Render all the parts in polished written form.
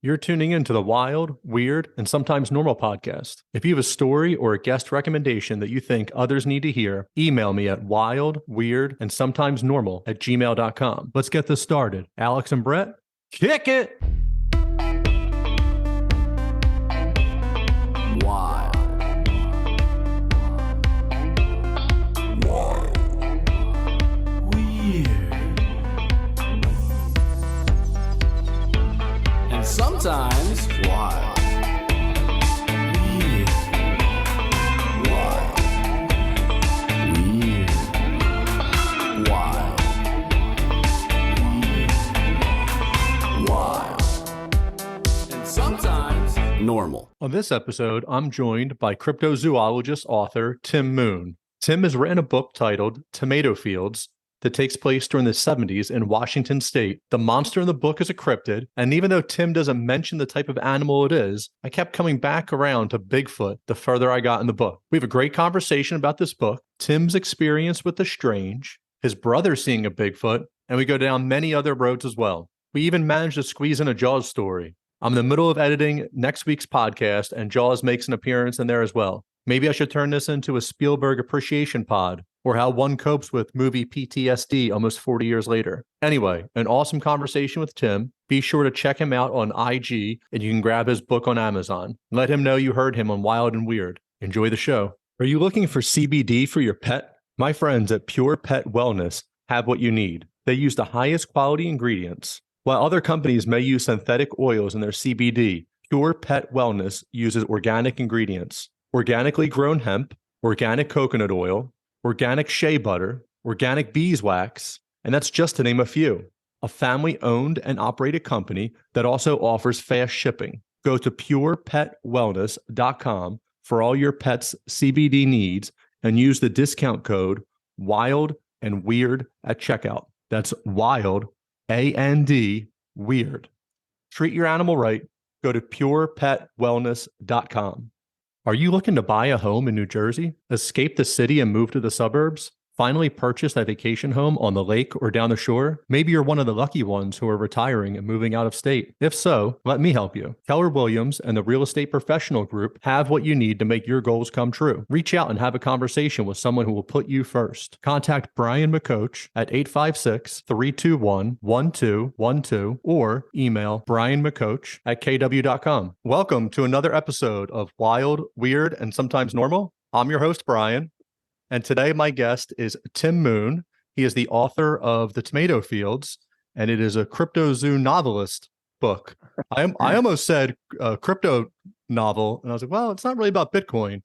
You're tuning into the Wild, Weird, and Sometimes Normal podcast. If you have a story or a guest recommendation that you think others need to hear, email me at wildweirdandsometimesnormal@gmail.com. Let's get this started. Alex and Brett, kick it! Wild. Wild. Weird. And sometimes wild. Weird. Wild. Weird. Wild. Weird. Wild. And sometimes normal. On this episode, I'm joined by cryptozoologist author Tim Moon. Tim has written a book titled Tomato Fields that takes place during the 70s in Washington state. The monster in the book is a cryptid, and even though Tim doesn't mention the type of animal it is, I kept coming back around to Bigfoot the further I got in the book. We have a great conversation about this book, Tim's experience with the strange, his brother seeing a Bigfoot, and we go down many other roads as well. We even managed to squeeze in a Jaws story. I'm in the middle of editing next week's podcast, and Jaws makes an appearance in there as well. Maybe I should turn this into a Spielberg appreciation pod, or how one copes with movie PTSD almost 40 years later. Anyway, an awesome conversation with Tim. Be sure to check him out on IG, and you can grab his book on Amazon. Let him know you heard him on Wild and Weird. Enjoy the show. Are you looking for CBD for your pet? My friends at Pure Pet Wellness have what you need. They use the highest quality ingredients. While other companies may use synthetic oils in their CBD, Pure Pet Wellness uses organic ingredients. Organically grown hemp, organic coconut oil, organic shea butter, organic beeswax, and that's just to name a few. A family-owned and operated company that also offers fast shipping. Go to purepetwellness.com for all your pet's CBD needs and use the discount code WILD and WEIRD at checkout. That's WILD, A-N-D, WEIRD. Treat your animal right. Go to purepetwellness.com. Are you looking to buy a home in New Jersey, escape the city and move to the suburbs? Finally purchase a vacation home on the lake or down the shore? Maybe you're one of the lucky ones who are retiring and moving out of state. If so, let me help you. Keller Williams and the Real Estate Professional Group have what you need to make your goals come true. Reach out and have a conversation with someone who will put you first. Contact Brian McCoach at 856-321-1212 or email brianmccoach@kw.com. Welcome to another episode of Wild, Weird, and Sometimes Normal. I'm your host, Brian. And today my guest is Tim Moon. He is the author of The Tomato Fields, and it is a cryptozoo novelist book. I almost said crypto novel, and I was like, well, it's not really about Bitcoin.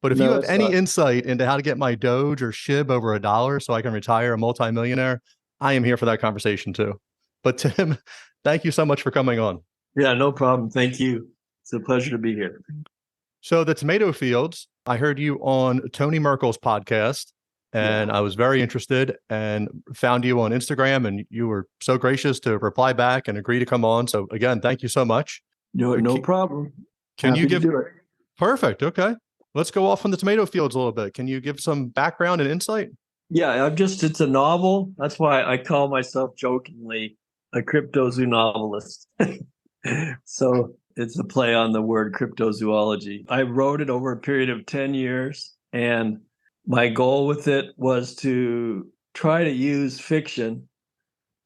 But if you have any insight into how to get my Doge or SHIB over $1 so I can retire a multimillionaire, I am here for that conversation too. But Tim, thank you so much for coming on. Yeah, no problem. Thank you. It's a pleasure to be here. So The Tomato Fields, I heard you on Tony Merkel's podcast, and I was very interested and found you on Instagram, and you were so gracious to reply back and agree to come on. So again, thank you so much. No problem. Can Happy you give to do it. Perfect. Okay. Let's go off on The Tomato Fields a little bit. Can you give some background and insight? Yeah, it's a novel. That's why I call myself jokingly a cryptozoo novelist. So it's a play on the word cryptozoology. I wrote it over a period of 10 years, and my goal with it was to try to use fiction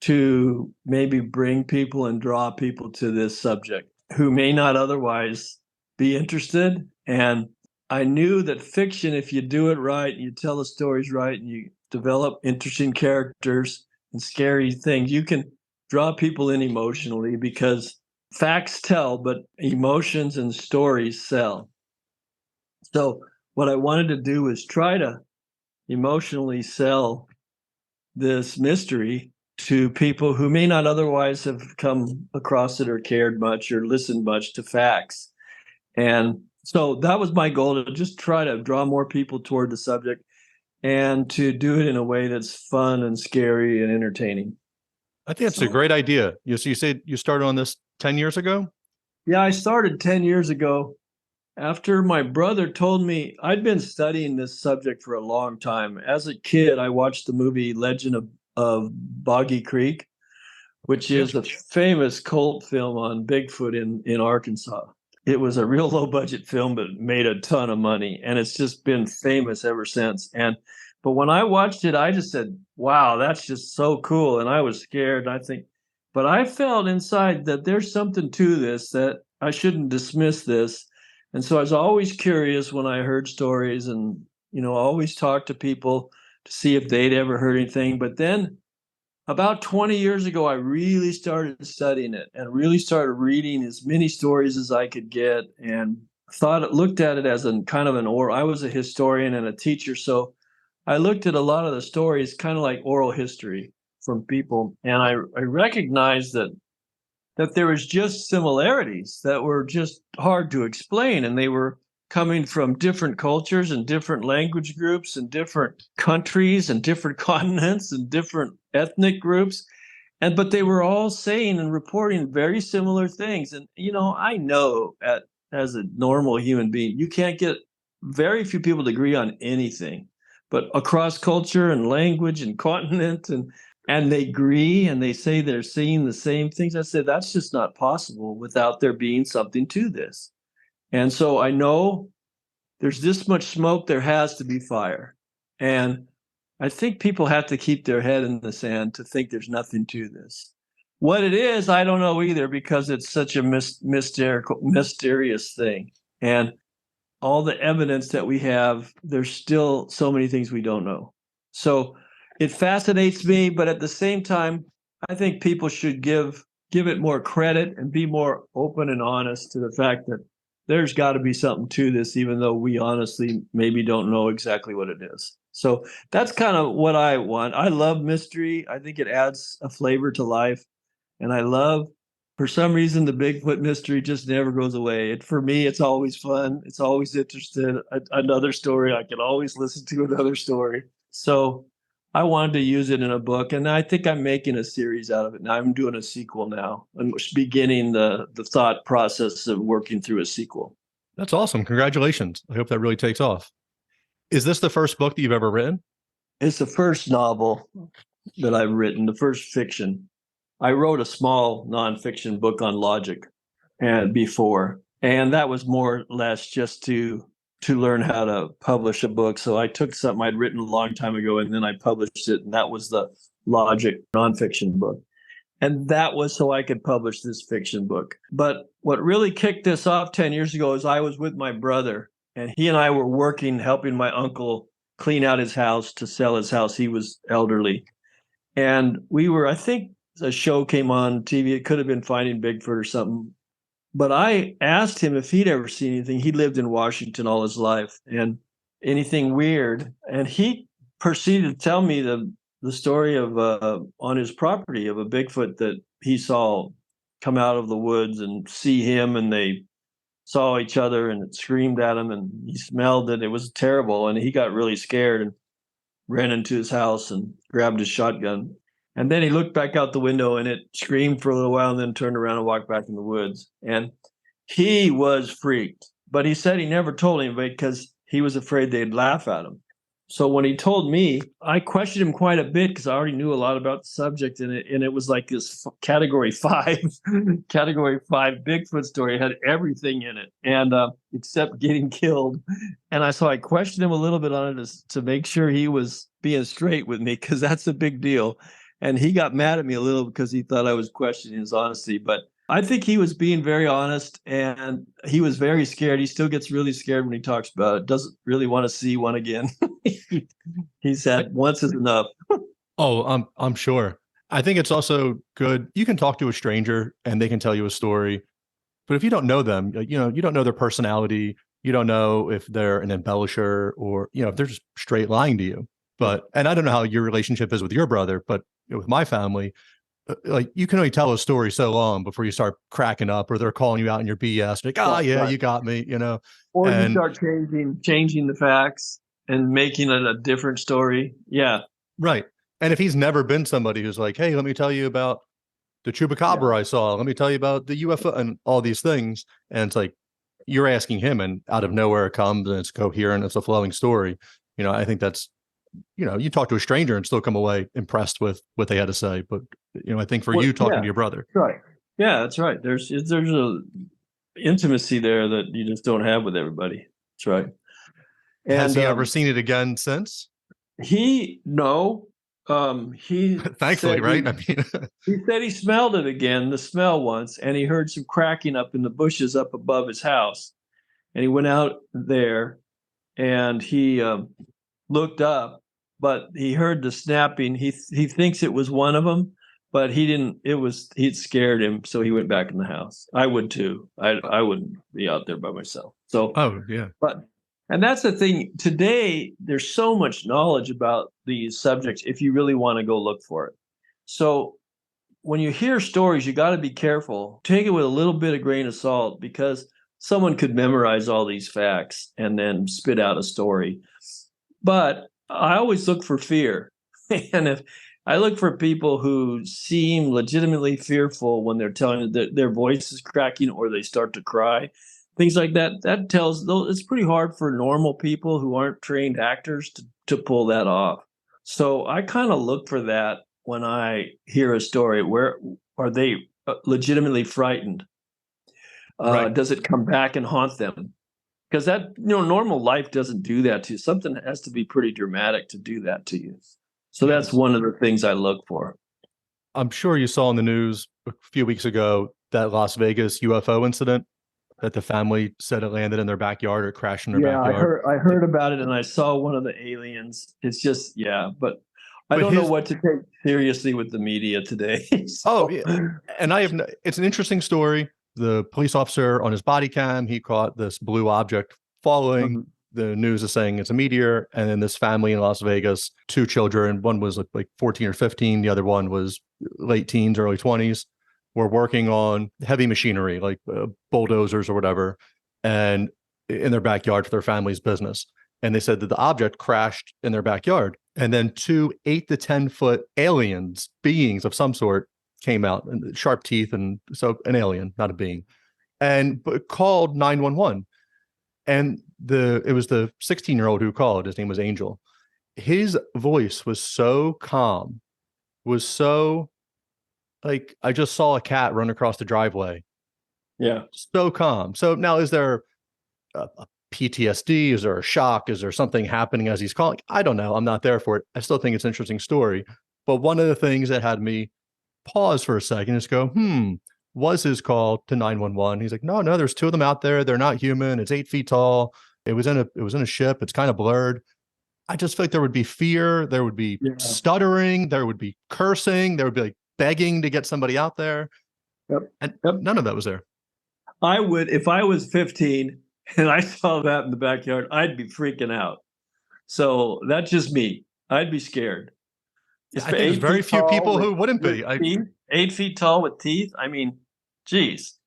to maybe bring people and draw people to this subject who may not otherwise be interested. And I knew that fiction, if you do it right, you tell the stories right, and you develop interesting characters and scary things, you can draw people in emotionally, because facts tell, but emotions and stories sell. So what I wanted to do was try to emotionally sell this mystery to people who may not otherwise have come across it or cared much or listened much to facts. And so that was my goal, to just try to draw more people toward the subject and to do it in a way that's fun and scary and entertaining. I think that's a great idea. So you said you started on this 10 years ago? Yeah, I started 10 years ago after my brother told me. I'd been studying this subject for a long time. As a kid, I watched the movie Legend of Boggy Creek, which is a famous cult film on Bigfoot in Arkansas. It was a real low budget film, but made a ton of money, and it's just been famous ever since. But when I watched it, I just said, "Wow, that's just so cool!" And I was scared. But I felt inside that there's something to this, that I shouldn't dismiss this. And so I was always curious when I heard stories, and always talked to people to see if they'd ever heard anything. But then, about 20 years ago, I really started studying it and really started reading as many stories as I could get, and looked at it as a kind of an oral. I was a historian and a teacher, so I looked at a lot of the stories kind of like oral history from people, and I recognized that there was just similarities that were just hard to explain, and they were coming from different cultures and different language groups and different countries and different continents and different ethnic groups. But they were all saying and reporting very similar things. And, I know as a normal human being, you can't get very few people to agree on anything, but across culture and language and continent, and they agree and they say they're seeing the same things. I said, that's just not possible without there being something to this. And so I know there's this much smoke, there has to be fire. And I think people have to keep their head in the sand to think there's nothing to this. What it is, I don't know either, because it's such a mysterious thing. And all the evidence that we have, there's still so many things we don't know. So it fascinates me, but at the same time, I think people should give it more credit and be more open and honest to the fact that there's got to be something to this, even though we honestly maybe don't know exactly what it is. So that's kind of what I want. I love mystery. I think it adds a flavor to life. And I love, for some reason, the Bigfoot mystery just never goes away. For me, it's always fun. It's always interesting. Another story, I can always listen to another story. So I wanted to use it in a book, and I think I'm making a series out of it. Now I'm doing a sequel now. I'm beginning the thought process of working through a sequel. That's awesome. Congratulations. I hope that really takes off. Is this the first book that you've ever written? It's the first novel that I've written, the first fiction. I wrote a small nonfiction book on logic before, and that was more or less just to learn how to publish a book. So I took something I'd written a long time ago, and then I published it, and that was the logic nonfiction book. And that was so I could publish this fiction book. But what really kicked this off 10 years ago is I was with my brother, and he and I were working, helping my uncle clean out his house to sell his house. He was elderly. And we were, I think a show came on TV. It could have been Finding Bigfoot or something. But I asked him if he'd ever seen anything. He lived in Washington all his life, and anything weird. And he proceeded to tell me the story of on his property of a Bigfoot that he saw come out of the woods and see him, and they saw each other, and it screamed at him, and he smelled it. It was terrible, and he got really scared and ran into his house and grabbed his shotgun. And then he looked back out the window, and it screamed for a little while and then turned around and walked back in the woods. And he was freaked. But he said he never told anybody because he was afraid they'd laugh at him. So when he told me, I questioned him quite a bit because I already knew a lot about the subject. And it was like this category 5 Bigfoot story. It had everything in it, and except getting killed. And so I questioned him a little bit on it to make sure he was being straight with me, because that's a big deal. And he got mad at me a little because he thought I was questioning his honesty. But I think he was being very honest, and he was very scared. He still gets really scared when he talks about it. Doesn't really want to see one again. He said once is enough. Oh, I'm sure. I think it's also good. You can talk to a stranger and they can tell you a story. But if you don't know them, you don't know their personality. You don't know if they're an embellisher or, if they're just straight lying to you. And I don't know how your relationship is with your brother, but with my family, like, you can only tell a story so long before you start cracking up, or they're calling you out in your BS. Like, yeah, right. You got me, Or you start changing the facts and making it a different story. Yeah. Right. And if he's never been somebody who's like, hey, let me tell you about the chupacabra I saw. Let me tell you about the UFO and all these things. And it's like, you're asking him, and out of nowhere it comes, and it's coherent. It's a flowing story. I think that's, you talk to a stranger and still come away impressed with what they had to say. But I think for Well, you talking yeah, to your brother. right. Yeah, that's right. There's a intimacy there that you just don't have with everybody. That's right. Has And he ever seen it again since? he Thankfully, said right? I mean, he said he smelled it again, the smell once, and he heard some cracking up in the bushes up above his house. And he went out there and he looked up, but he heard the snapping. He thinks it was one of them, but he didn't. It scared him, so he went back in the house. I would too. I wouldn't be out there by myself. So, oh yeah, but and that's the thing. Today, there's so much knowledge about these subjects. If you really want to go look for it, so when you hear stories, you got to be careful. Take it with a little bit of grain of salt because someone could memorize all these facts and then spit out a story. But I always look for fear. And if I look for people who seem legitimately fearful when they're telling you that their voice is cracking or they start to cry, things like that, that tells, though, it's pretty hard for normal people who aren't trained actors to pull that off. So I kind of look for that when I hear a story. Where are they legitimately frightened? right. Does it come back and haunt them? Because that, normal life doesn't do that to you. Something has to be pretty dramatic to do that to you. So that's Yes. one of the things I look for. I'm sure you saw in the news a few weeks ago that Las Vegas UFO incident that the family said it landed in their backyard or crashed in their Yeah, backyard. I heard about it and I saw one of the aliens. It's just, yeah, but I But don't know his what to take seriously with the media today. oh So, yeah, and it's an interesting story. The police officer on his body cam, he caught this blue object falling. Mhm. The news is saying it's a meteor, and then this family in Las Vegas, two children, one was like 14 or 15, the other one was late teens, early 20s, were working on heavy machinery like bulldozers or whatever, and in their backyard for their family's business. And they said that the object crashed in their backyard, and then two 8 to 10 foot aliens, beings of some sort, came out and sharp teeth, and so an alien, not a being, and called 911. And it was the 16-year-old who called. His name was Angel. His voice was so calm, was so like I just saw a cat run across the driveway. Yeah. So calm. So now, is there a PTSD? Is there a shock? Is there something happening as he's calling? I don't know. I'm not there for it. I still think it's an interesting story. But one of the things that had me pause for a second is go, was his call to 911? He's like, no, there's two of them out there. They're not human. It's 8 feet tall. It was in a ship. It's kind of blurred. I just feel like there would be fear. There would be stuttering. There would be cursing. There would be like begging to get somebody out there. Yep. And Yep. none of that was there. I would, if I was 15 and I saw that in the backyard, I'd be freaking out. So that's just me. I'd be scared. I think there's very few people who wouldn't be. 8 feet tall with teeth. I mean, geez,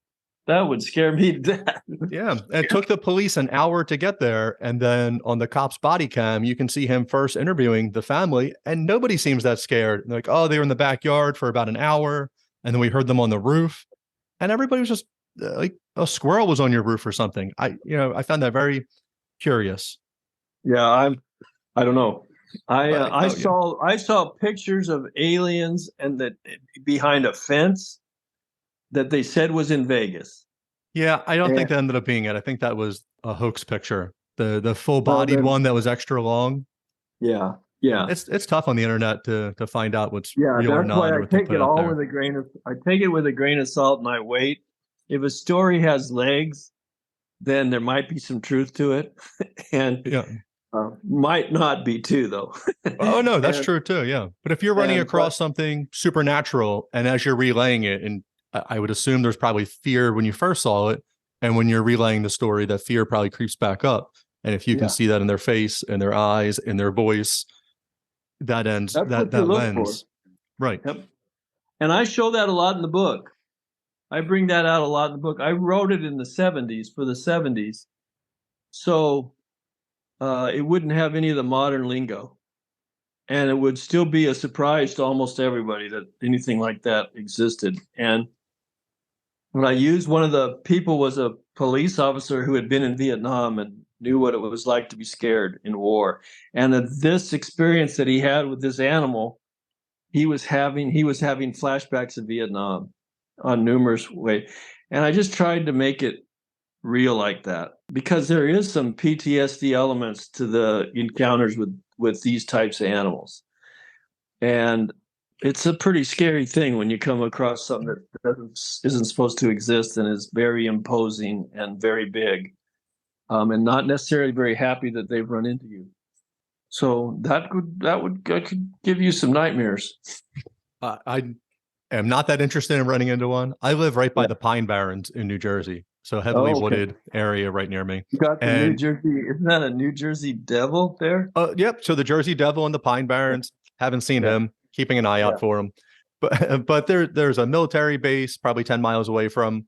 that would scare me to death. Yeah. It took the police an hour to get there. And then on the cop's body cam, you can see him first interviewing the family, and nobody seems that scared. They're like, oh, they were in the backyard for about an hour. And then we heard them on the roof. And everybody was just like, a squirrel was on your roof or something. I found that very curious. Yeah, I don't know. I yeah. saw pictures of aliens and that behind a fence that they said was in Vegas. Yeah, I don't think And that ended up being it. I think that was a hoax picture. The full well, bodied then, one that was extra long. yeah. It's tough on the internet to find out what's real or That's not, why or I what they take put it out all there. with a grain of I take it with a grain of salt and I wait. If a story has legs, then there might be some truth to it, and Yeah. might not be too, though. Oh no, that's And- true too. Yeah. But if you're running across but something supernatural, and as you're relaying it, and I would assume there's probably fear when you first saw it, and when you're relaying the story, that fear probably creeps back up. And if you can Yeah. see that in their face, in their eyes, in their voice, that ends That's what that you look lens. Right. Yep. And I show that a lot in the book. I bring that out a lot in the book. I wrote it in the 70s for the 70s. So it wouldn't have any of the modern lingo. And it would still be a surprise to almost everybody that anything like that existed. And when I used, one of the people was a police officer who had been in Vietnam and knew what it was like to be scared in war. And that this experience that he had with this animal he was having flashbacks of Vietnam on numerous ways. And I just tried to make it real like that, because there is some PTSD elements to the encounters with these types of animals. And it's a pretty scary thing when you come across something that isn't supposed to exist and is very imposing and very big, and not necessarily very happy that they've run into you. So that could give you some nightmares. I am not that interested in running into one. I live right by the Pine Barrens in New Jersey, so heavily wooded area right near me. You got the New Jersey, isn't that a New Jersey devil there? Yep. So the Jersey Devil and the Pine Barrens, haven't seen him, keeping an eye out for him. But there's a military base probably 10 miles away from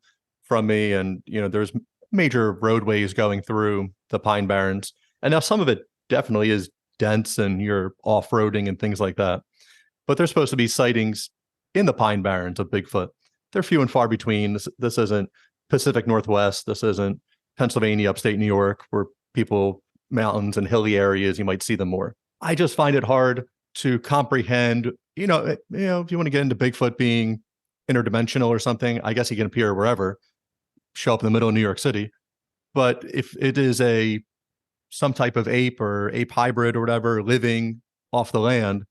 me, and there's major roadways going through the Pine Barrens. And now some of it definitely is dense and you're off-roading and things like that. But there's supposed to be sightings in the Pine Barrens of Bigfoot. They're few and far between. This isn't Pacific Northwest. This isn't Pennsylvania, upstate New York, where mountains and hilly areas, you might see them more. I just find it hard to comprehend, if you want to get into Bigfoot being interdimensional or something, I guess he can appear wherever, show up in the middle of New York City. But if it is some type of ape or ape hybrid or whatever living off the land,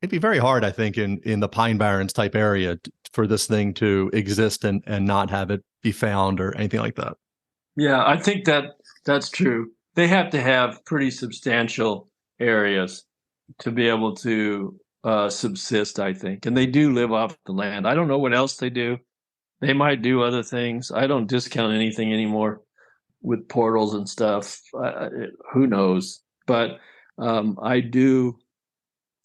it'd be very hard, I think, in the Pine Barrens type area for this thing to exist and not have it be found or anything like that. Yeah, I think that's true. They have to have pretty substantial areas to be able to subsist, I think. And they do live off the land. I don't know what else they do. They might do other things. I don't discount anything anymore with portals and stuff. Who knows? But I do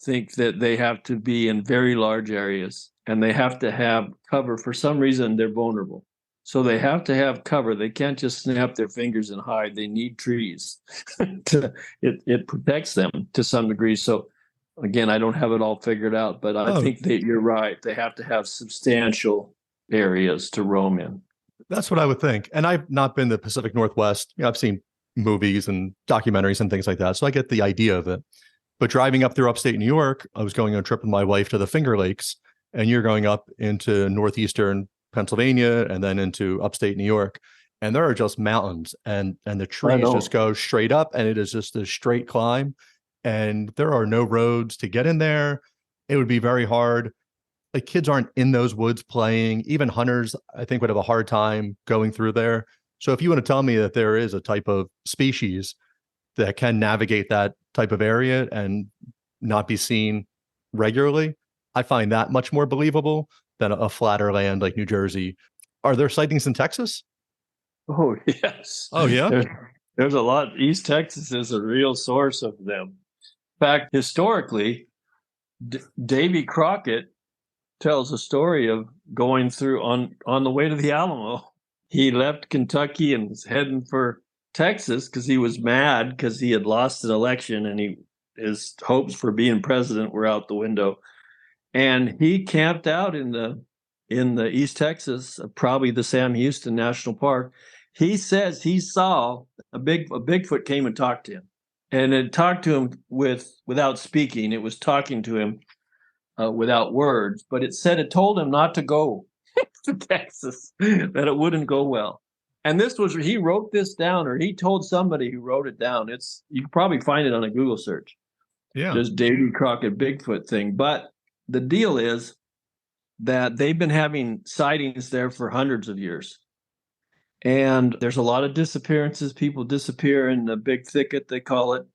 think that they have to be in very large areas, and they have to have cover. For some reason, they're vulnerable. So they have to have cover. They can't just snap their fingers and hide. They need trees. It protects them to some degree. So again, I don't have it all figured out, but I think that you're right. They have to have substantial areas to roam in. That's what I would think. And I've not been to the Pacific Northwest. I've seen movies and documentaries and things like that, so I get the idea of it. But driving up through upstate New York, I was going on a trip with my wife to the Finger Lakes, and you're going up into northeastern Pennsylvania and then into upstate New York, and there are just mountains, and the trees just go straight up, and it is just a straight climb, and there are no roads to get in there. It would be very hard. Like, kids aren't in those woods playing. Even hunters, I think, would have a hard time going through there. So if you want to tell me that there is a type of species that can navigate that type of area and not be seen regularly, I find that much more believable than a flatter land like New Jersey. Are there sightings in Texas? Oh, yes. Oh, yeah? There's a lot. East Texas is a real source of them. In fact, historically, Davy Crockett tells a story of going through on the way to the Alamo. He left Kentucky and was heading for Texas because he was mad because he had lost an election, and his hopes for being president were out the window. And he camped out in the East Texas, probably the Sam Houston National Park. He says he saw a Bigfoot came and talked to him, and it talked to him without speaking. It was talking to him without words, but it told him not to go to Texas, that it wouldn't go well. And he wrote this down, or he told somebody who wrote it down. You can probably find it on a Google search. Yeah. This Davy Crockett Bigfoot thing. But the deal is that they've been having sightings there for hundreds of years. And there's a lot of disappearances. People disappear in the big thicket, they call it.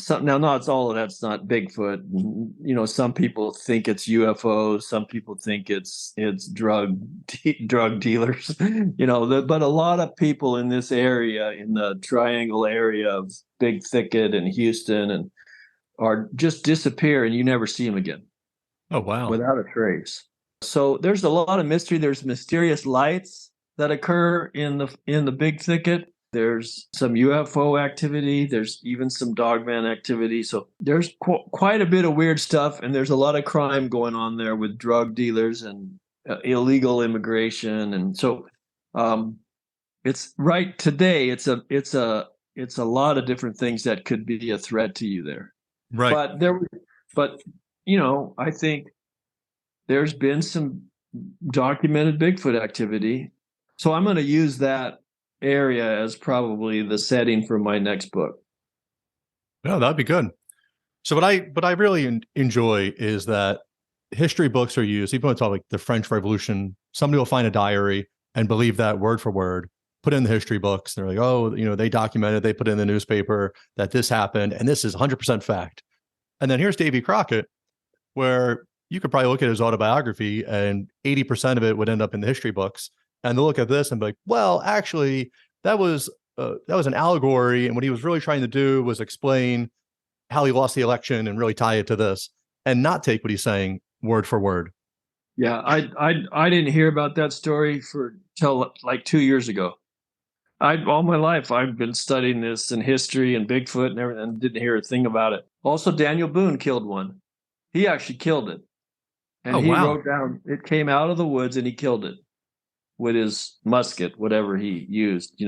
Now, not all of that's not Bigfoot. Some people think it's UFOs. Some people think it's drug dealers. But a lot of people in this area, in the triangle area of Big Thicket and Houston, are just disappear, and you never see them again. Oh, wow! Without a trace. So there's a lot of mystery. There's mysterious lights that occur in the Big Thicket. There's some UFO activity. There's even some dogman activity. So there's quite a bit of weird stuff, and there's a lot of crime going on there with drug dealers and illegal immigration. And so it's right today. It's a lot of different things that could be a threat to you there. Right. But I think there's been some documented Bigfoot activity. So I'm going to use that area as probably the setting for my next book. No, that'd be good. So what I really enjoy is that history books are used. Even when it's all like the French Revolution, somebody will find a diary and believe that word for word, put it in the history books. They're like, oh, they documented, they put in the newspaper that this happened, and this is 100% fact. And then here's Davy Crockett, where you could probably look at his autobiography and 80% of it would end up in the history books. And they'll look at this and be like, well, actually, that was an allegory. And what he was really trying to do was explain how he lost the election and really tie it to this and not take what he's saying word for word. Yeah, I didn't hear about that story till like 2 years ago. All my life I've been studying this in history and Bigfoot and everything, and didn't hear a thing about it. Also, Daniel Boone killed one. He actually killed it. And he wrote down, it came out of the woods and he killed it with his musket, whatever he used,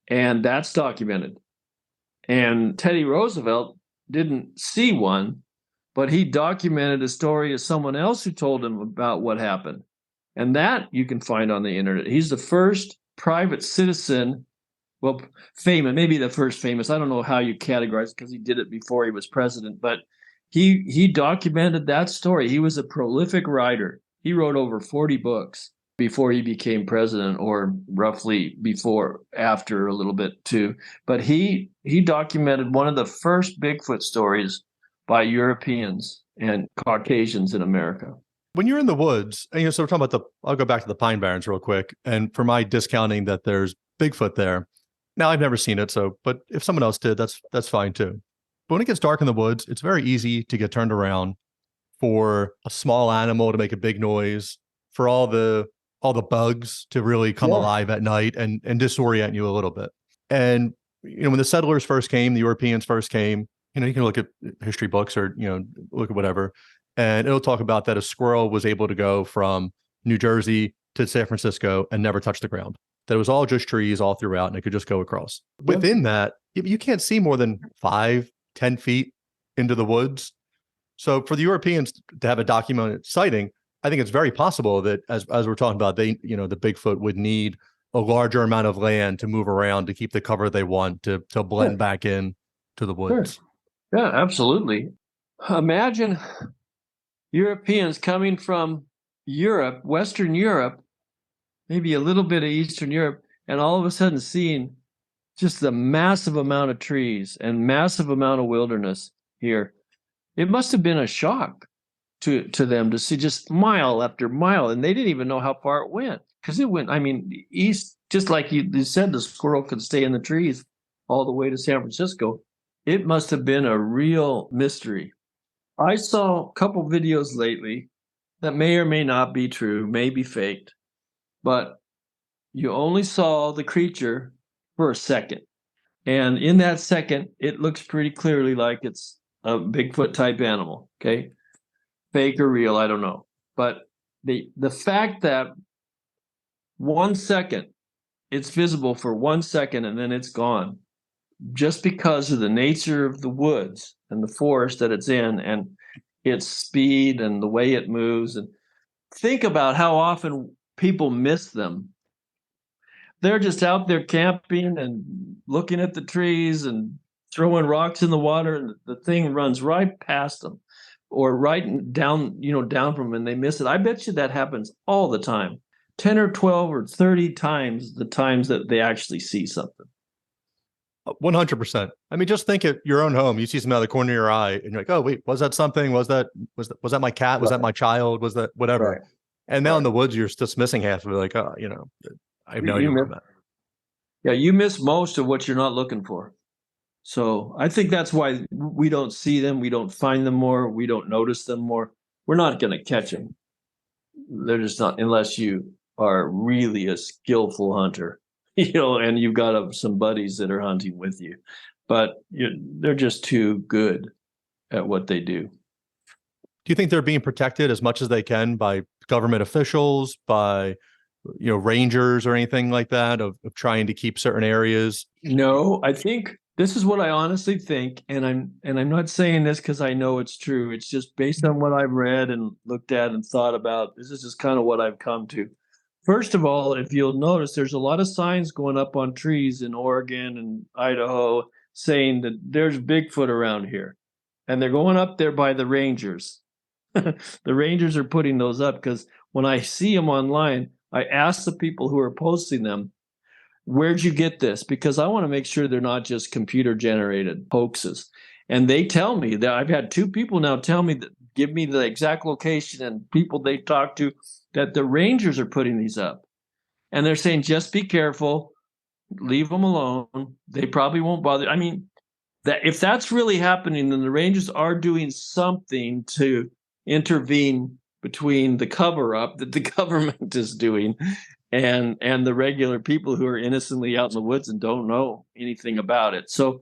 and that's documented. And Teddy Roosevelt didn't see one, but he documented a story of someone else who told him about what happened. And that you can find on the internet. He's the first private citizen, well, famous, maybe the first famous. I don't know how you categorize it because he did it before he was president, but he documented that story. He was a prolific writer. He wrote over 40 books before he became president, or roughly after a little bit too. But he documented one of the first Bigfoot stories by Europeans and Caucasians in America. When you're in the woods, and so we're talking about I'll go back to the Pine Barrens real quick. And for my discounting that there's Bigfoot there. Now I've never seen it, but if someone else did, that's fine too. But when it gets dark in the woods, it's very easy to get turned around, for a small animal to make a big noise, for all the bugs to really come alive at night and disorient you a little bit. And when the settlers first came, the Europeans first came, you can look at history books or look at whatever, and it'll talk about that a squirrel was able to go from New Jersey to San Francisco and never touch the ground. That it was all just trees all throughout, and it could just go across. Within that, you can't see more than 5-10 feet into the woods. So for the Europeans to have a documented sighting, I think it's very possible that as we're talking about, the Bigfoot would need a larger amount of land to move around to keep the cover they want to blend back in to the woods. Sure. Yeah, absolutely. Imagine Europeans coming from Europe, Western Europe, maybe a little bit of Eastern Europe, and all of a sudden seeing just the massive amount of trees and massive amount of wilderness here. It must have been a shock to them to see just mile after mile, and they didn't even know how far it went, because it went, east, just like you said, the squirrel could stay in the trees all the way to San Francisco. It must have been a real mystery. I saw a couple videos lately that may or may not be true, may be faked, but you only saw the creature for a second. And in that second, it looks pretty clearly like it's a Bigfoot type animal. Okay. Fake or real, I don't know. But the fact that 1 second, it's visible for 1 second and then it's gone, just because of the nature of the woods and the forest that it's in and its speed and the way it moves. And think about how often people miss them. They're just out there camping and looking at the trees and throwing rocks in the water, and the thing runs right past them or right down, down from them, and they miss it. I bet you that happens all the time. 10 or 12 or 30 times the times that they actually see something. 100%. Just think at your own home. You see something out of the corner of your eye and you're like, oh, wait, was that something? Was that my cat? Was that my child? Was that whatever? Right. And now in the woods, you're just missing half of it. Like, oh, I have no idea what that. Yeah, you miss most of what you're not looking for. So I think that's why we don't see them. We don't find them more. We don't notice them more. We're not going to catch them. They're just not, unless you are really a skillful hunter, and you've got some buddies that are hunting with you. But they're just too good at what they do. Do you think they're being protected as much as they can by government officials, by rangers or anything like that, of trying to keep certain areas? No, I think This is what I honestly think, and I'm not saying this because I know it's true. It's just based on what I've read and looked at and thought about. This is just kind of what I've come to. First of all, if you'll notice, there's a lot of signs going up on trees in Oregon and Idaho saying that there's Bigfoot around here. And they're going up there by the rangers. The rangers are putting those up because when I see them online, I ask the people who are posting them, where'd you get this? Because I want to make sure they're not just computer generated hoaxes. And they tell me that I've had two people now tell me that give me the exact location and people they talk to that the rangers are putting these up. And they're saying, just be careful, leave them alone. They probably won't bother. I mean, that if that's really happening, then the rangers are doing something to intervene between the cover up that the government is doing and the regular people who are innocently out in the woods and don't know anything about it. So,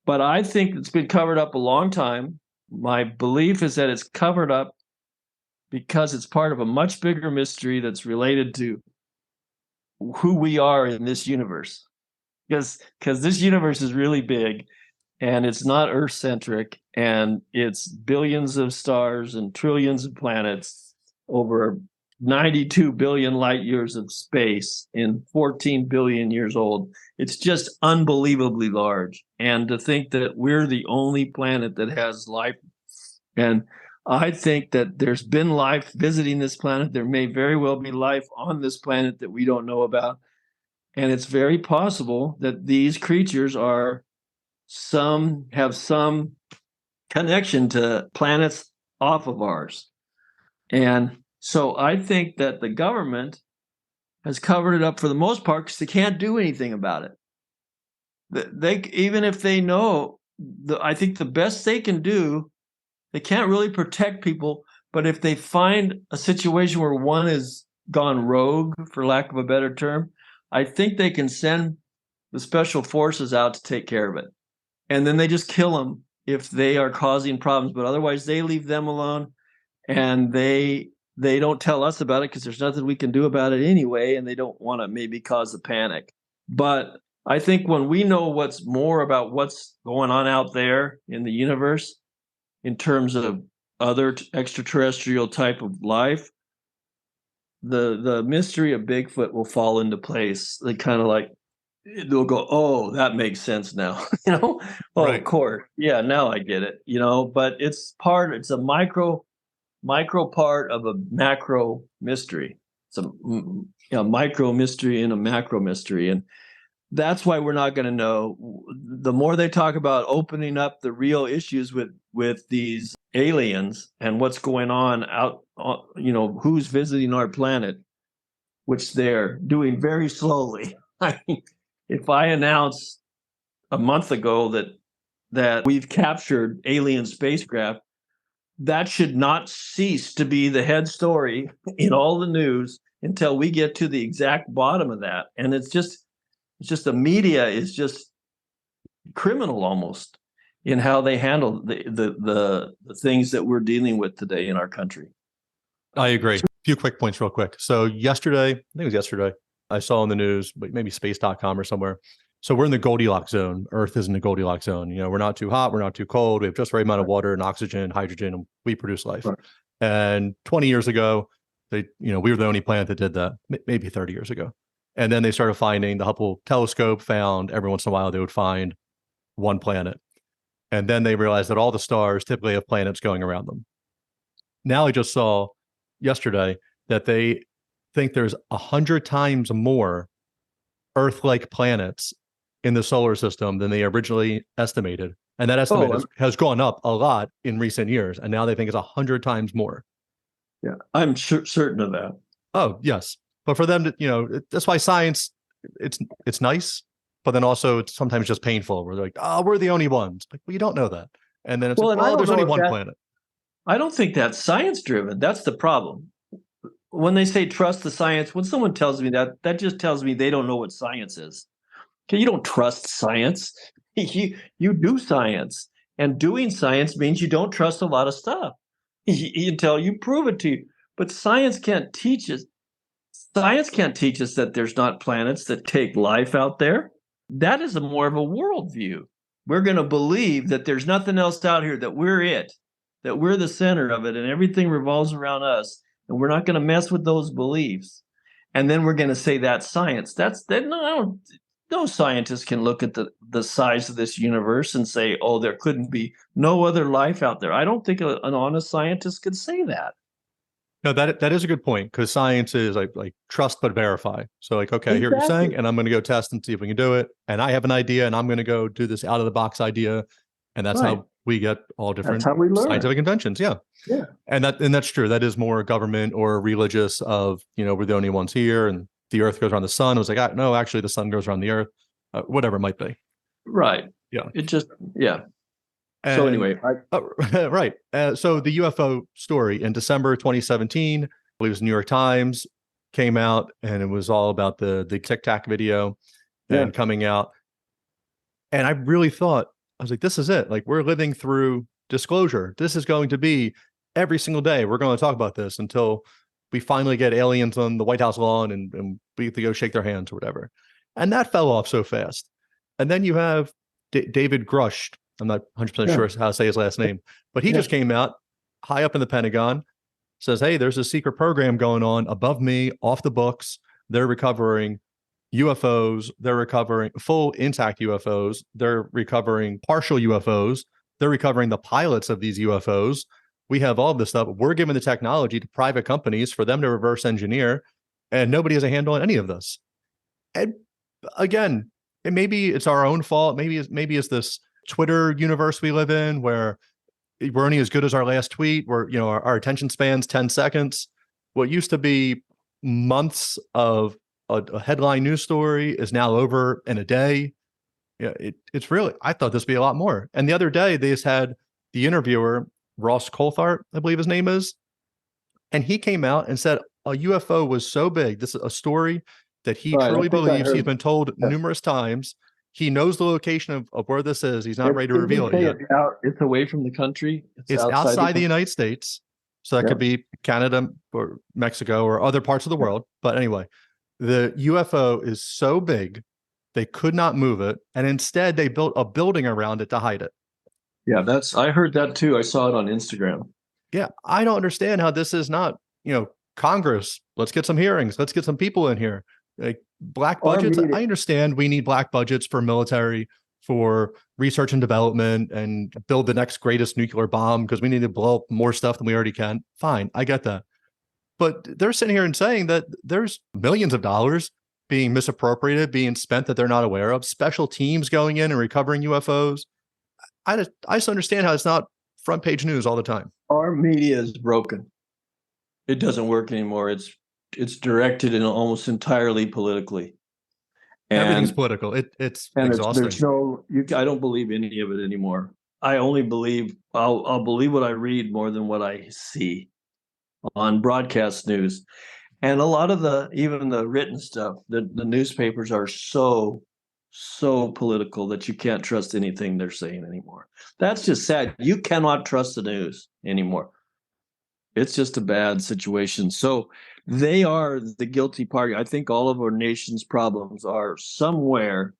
but I think it's been covered up a long time. My belief is that it's covered up because it's part of a much bigger mystery that's related to who we are in this universe. Because this universe is really big and it's not Earth-centric, and it's billions of stars and trillions of planets over 92 billion light years of space in 14 billion years old. It's just unbelievably large. And to think that we're the only planet that has life. And I think that there's been life visiting this planet. There may very well be life on this planet that we don't know about. And it's very possible that these creatures have some connection to planets off of ours. And so I think that the government has covered it up for the most part because they can't do anything about it. They even if they know, I think the best they can do, they can't really protect people. But if they find a situation where one has gone rogue, for lack of a better term, I think they can send the special forces out to take care of it. And then they just kill them if they are causing problems. But otherwise, they leave them alone, and they don't tell us about it because there's nothing we can do about it anyway, and they don't want to maybe cause a panic. But I think when we know what's more about what's going on out there in the universe in terms of other extraterrestrial type of life, the mystery of Bigfoot will fall into place. They kind of like, they'll go, oh, that makes sense now. Oh, right. Of course. Yeah, now I get it. But it's a micro part of a macro mystery. It's a micro mystery and a macro mystery. And that's why we're not going to know. The more they talk about opening up the real issues with these aliens and what's going on out, who's visiting our planet, which they're doing very slowly. I mean, if I announce a month ago that we've captured alien spacecraft, that should not cease to be the head story in all the news until we get to the exact bottom of that. And it's just the media is just criminal almost in how they handle the things that we're dealing with today in our country. I agree. A few quick points real quick. So yesterday, I think it was yesterday, I saw in the news, maybe space.com or somewhere. So we're in the Goldilocks zone. Earth is in the Goldilocks zone. We're not too hot. We're not too cold. We have just the right amount of water and oxygen, hydrogen, and we produce life. Right. And 20 years ago, we were the only planet that did that, maybe 30 years ago. And then they started finding, the Hubble telescope found every once in a while they would find one planet. And then they realized that all the stars typically have planets going around them. Now I just saw yesterday that they think there's 100 times more Earth-like planets in the solar system than they originally estimated. And that estimate has gone up a lot in recent years. And now they think it's 100 times more. Yeah, I'm certain of that. Oh, yes. But for them to, that's why science, it's nice, but then also it's sometimes just painful. We're like, we're the only ones. Like, well, you don't know that. And then it's there's only one planet. I don't think that's science driven. That's the problem. When they say trust the science, when someone tells me that just tells me they don't know what science is. Okay, you don't trust science. You do science. And doing science means you don't trust a lot of stuff until you prove it to you. But science can't teach us. Science can't teach us that there's not planets that take life out there. That is more of a worldview. We're going to believe that there's nothing else out here, that we're it, that we're the center of it, and everything revolves around us. And we're not going to mess with those beliefs. And then we're going to say that's science. No scientist can look at the size of this universe and say, oh, there couldn't be no other life out there. I don't think an honest scientist could say that. No, that is a good point, because science is like trust but verify. So like, okay, I hear what you're saying, and I'm going to go test and see if we can do it. And I have an idea, and I'm going to go do this out of the box idea, and that's how we get all different scientific inventions. Yeah, yeah, and that's true. That is more government or religious of, we're the only ones here, and the Earth goes around the sun. It was like, no, actually, the sun goes around the Earth, whatever it might be. Right. Yeah. It just And, so anyway, right. So the UFO story in December 2017, I believe it was New York Times, came out, and it was all about the Tic Tac video and coming out. And I really thought, I was like, this is it. Like, we're living through disclosure. This is going to be every single day. We're going to talk about this until we finally get aliens on the White House lawn and we get to go shake their hands or whatever. And that fell off so fast. And then you have David Grush. I'm not 100% sure how to say his last name, but he just came out high up in the Pentagon, says, hey, there's a secret program going on above me, off the books. They're recovering UFOs. They're recovering full intact UFOs. They're recovering partial UFOs. They're recovering the pilots of these UFOs. We have all this stuff. We're giving the technology to private companies for them to reverse engineer, and nobody has a handle on any of this. And again, maybe it's our own fault. Maybe it's this Twitter universe we live in, where we're only as good as our last tweet, where our attention span's 10 seconds. What used to be months of a headline news story is now over in a day. Yeah, it's really, I thought this would be a lot more. And the other day they just had the interviewer, Ross Coulthart, I believe his name is, and he came out and said a UFO was so big. This is a story that he truly believes. He's been told numerous times. He knows the location of where this is. He's not ready to reveal it yet. It's away from the country. It's outside the United States. So that could be Canada or Mexico or other parts of the world. But anyway, the UFO is so big, they could not move it. And instead, they built a building around it to hide it. Yeah, I heard that too. I saw it on Instagram. Yeah, I don't understand how this is not, Congress. Let's get some hearings. Let's get some people in here. Like, black budgets. I understand we need black budgets for military, for research and development, and build the next greatest nuclear bomb because we need to blow up more stuff than we already can. Fine, I get that. But they're sitting here and saying that there's millions of dollars being misappropriated, being spent that they're not aware of, special teams going in and recovering UFOs. I just understand how it's not front page news all the time. Our media is broken. It doesn't work anymore. It's directed and almost entirely politically. And everything's political. It's exhausting. I don't believe any of it anymore. I only believe I'll believe what I read more than what I see on broadcast news. And a lot of even the written stuff, the newspapers are so political that you can't trust anything they're saying anymore. That's just sad. You cannot trust the news anymore. It's just a bad situation. So they are the guilty party. I think all of our nation's problems are somewhere.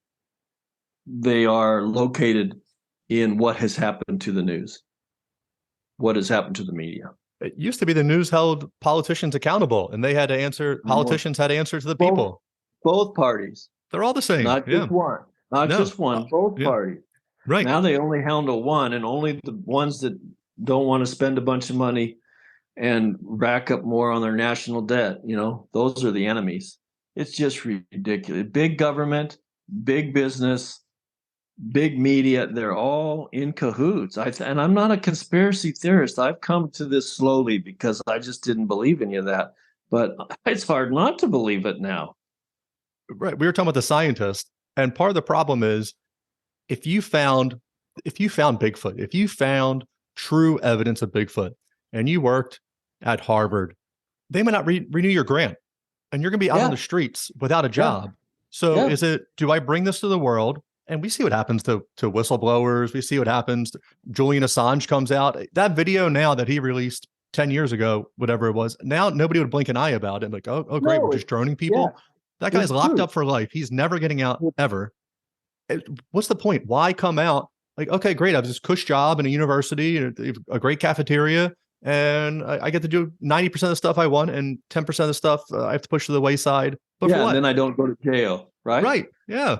They are located in what has happened to the news, what has happened to the media. It used to be the news held politicians accountable, and they had to answer. Politicians had to answer to the people. Both parties. They're all the same. Not just one. Just one. Both parties. Right. Now they only handle one, and only the ones that don't want to spend a bunch of money and rack up more on their national debt. Those are the enemies. It's just ridiculous. Big government, big business, big media, they're all in cahoots. And I'm not a conspiracy theorist. I've come to this slowly because I just didn't believe any of that. But it's hard not to believe it now. Right. We were talking about the scientist. And part of the problem is if you found Bigfoot, if you found true evidence of Bigfoot and you worked at Harvard, they might not renew your grant, and you're going to be out on the streets without a job. So do I bring this to the world? And we see what happens to whistleblowers. We see what happens. Julian Assange comes out. That video now that he released 10 years ago, whatever it was, now nobody would blink an eye about it. Like, oh great, we're just droning people. Yeah, that guy's locked up for life. He's never getting out ever. What's the point? Why come out like, okay, great. I have this cush job in a university and a great cafeteria, and I get to do 90% of the stuff I want, and 10% of the stuff I have to push to the wayside. But for Yeah, what? and then I don't go to jail, right? Right. Yeah.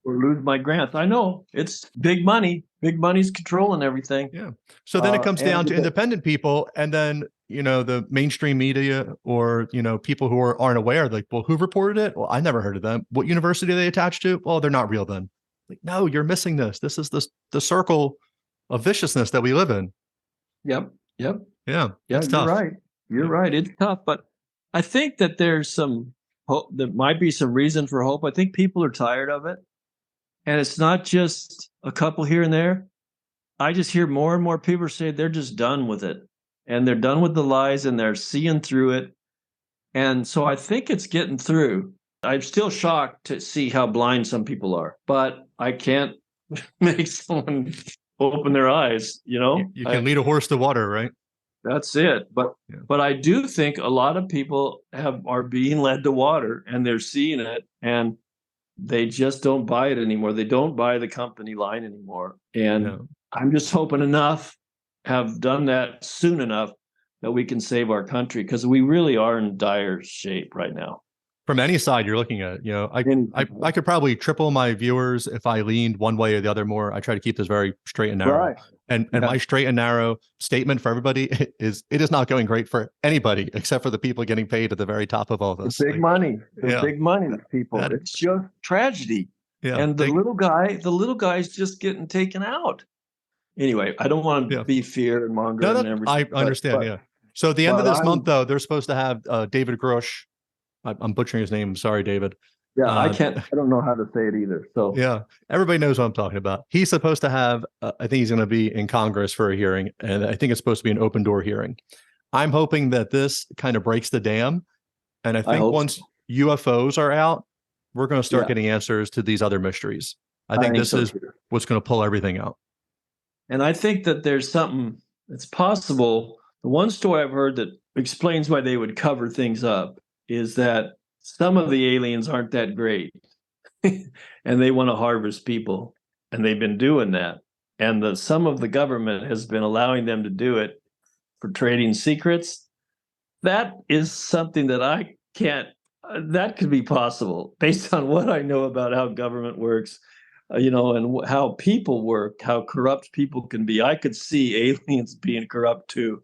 Or lose my grants. I know it's big money. Big money's controlling everything. Yeah. So then it comes down to and independent people, and then the mainstream media or people who aren't aware, like, well, who reported it? Well, I never heard of them. What university are they attached to? Well, they're not real then. Like, no, you're missing this. This is the circle of viciousness that we live in. Yep. Yeah. Yeah, It's tough. you're right. You're right. It's tough, but I think that there's some hope. There might be some reason for hope. I think people are tired of it, and it's not just a couple here and there. I just hear more and more people say they're just done with it, and they're done with the lies, and they're seeing through it. And so I think it's getting through. I'm still shocked to see how blind some people are, but I can't make someone open their eyes. You can lead a horse to water, right? That's it. But I do think a lot of people are being led to water, and they're seeing it, and they just don't buy it anymore. They don't buy the company line anymore. And I'm just hoping enough have done that soon enough that we can save our country, because we really are in dire shape right now. From any side you're looking at, I could probably triple my viewers if I leaned one way or the other more. I try to keep this very straight and narrow. Right. And my straight and narrow statement for everybody is it is not going great for anybody except for the people getting paid at the very top of all this. The big money. Big money, people. It's just tragedy. Yeah. And the little guy's just getting taken out. Anyway, I don't want to be fear and monger and everything. I understand, So at the end of this month, though, they're supposed to have David Grush. I'm butchering his name. Sorry, David. Yeah, I don't know how to say it either. So yeah, everybody knows what I'm talking about. He's supposed to have, I think he's going to be in Congress for a hearing, and I think it's supposed to be an open door hearing. I'm hoping that this kind of breaks the dam. And I think once UFOs are out, we're going to start getting answers to these other mysteries. I think this is what's going to pull everything out. And I think that there's something that's possible. The one story I've heard that explains why they would cover things up is that some of the aliens aren't that great and they want to harvest people, and they've been doing that. And some of the government has been allowing them to do it for trading secrets. That is something that I can't, that could be possible based on what I know about how government works, and how people work, how corrupt people can be. I could see aliens being corrupt too.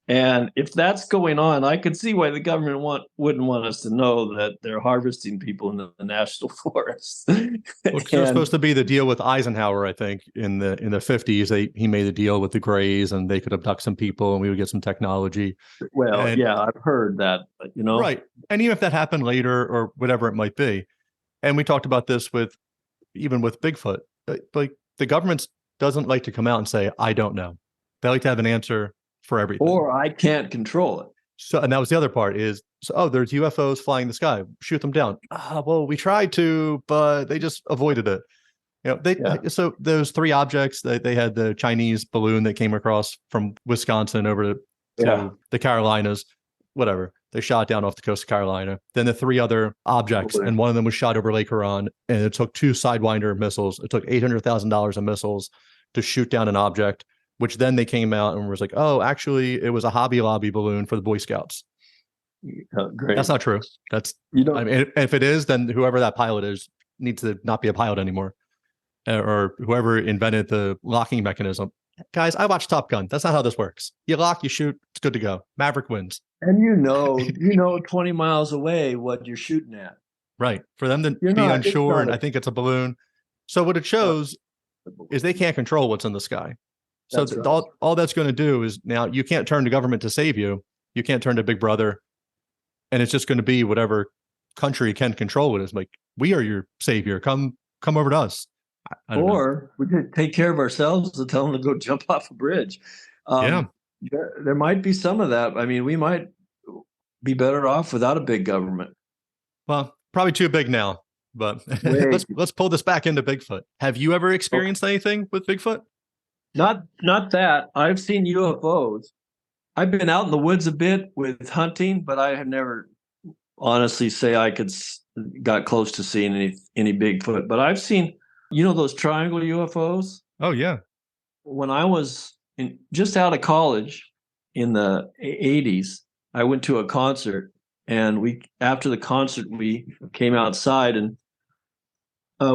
And if that's going on, I could see why the government wouldn't want us to know that they're harvesting people in the national forests. Well, it was supposed to be the deal with Eisenhower, I think, in the 50s. He made a deal with the Greys, and they could abduct some people, and we would get some technology. Well, I've heard that, Right. And even if that happened later or whatever it might be, and we talked about this even with Bigfoot, like the government doesn't like to come out and say, I don't know. They like to have an answer for everything. Or I can't control it. So, and that was the other part is, there's UFOs flying in the sky, shoot them down. Well, we tried to, but they just avoided it. So those three objects, they had the Chinese balloon that came across from Wisconsin over to the Carolinas, whatever. They shot it down off the coast of Carolina. Then the three other objects, and one of them was shot over Lake Huron, and it took 2 Sidewinder missiles. It took $800,000 of missiles to shoot down an object, which then they came out and was like, oh, actually, it was a Hobby Lobby balloon for the Boy Scouts. Great. That's not true. I mean, if it is, then whoever that pilot is needs to not be a pilot anymore, or whoever invented the locking mechanism. Guys, I watched Top Gun. That's not how this works. You lock, you shoot, it's good to go. Maverick wins. And 20 miles away what you're shooting at. Right. For them to be unsure, and I think it's a balloon. So what it shows is they can't control what's in the sky. So all that's going to do is, now you can't turn to government to save you. You can't turn to Big Brother. And it's just going to be whatever country can control it. Is like, we are your savior. Come over to us. Or we could take care of ourselves and tell them to go jump off a bridge. There might be some of that. I mean, we might be better off without a big government. Well, probably too big now. But let's pull this back into Bigfoot. Have you ever experienced anything with Bigfoot? Not that. I've seen UFOs. I've been out in the woods a bit with hunting, but I have never honestly say I got close to seeing any Bigfoot. But I've seen, those triangle UFOs. Oh yeah. when I was just out of college in the 80s, I went to a concert, and after the concert we came outside, and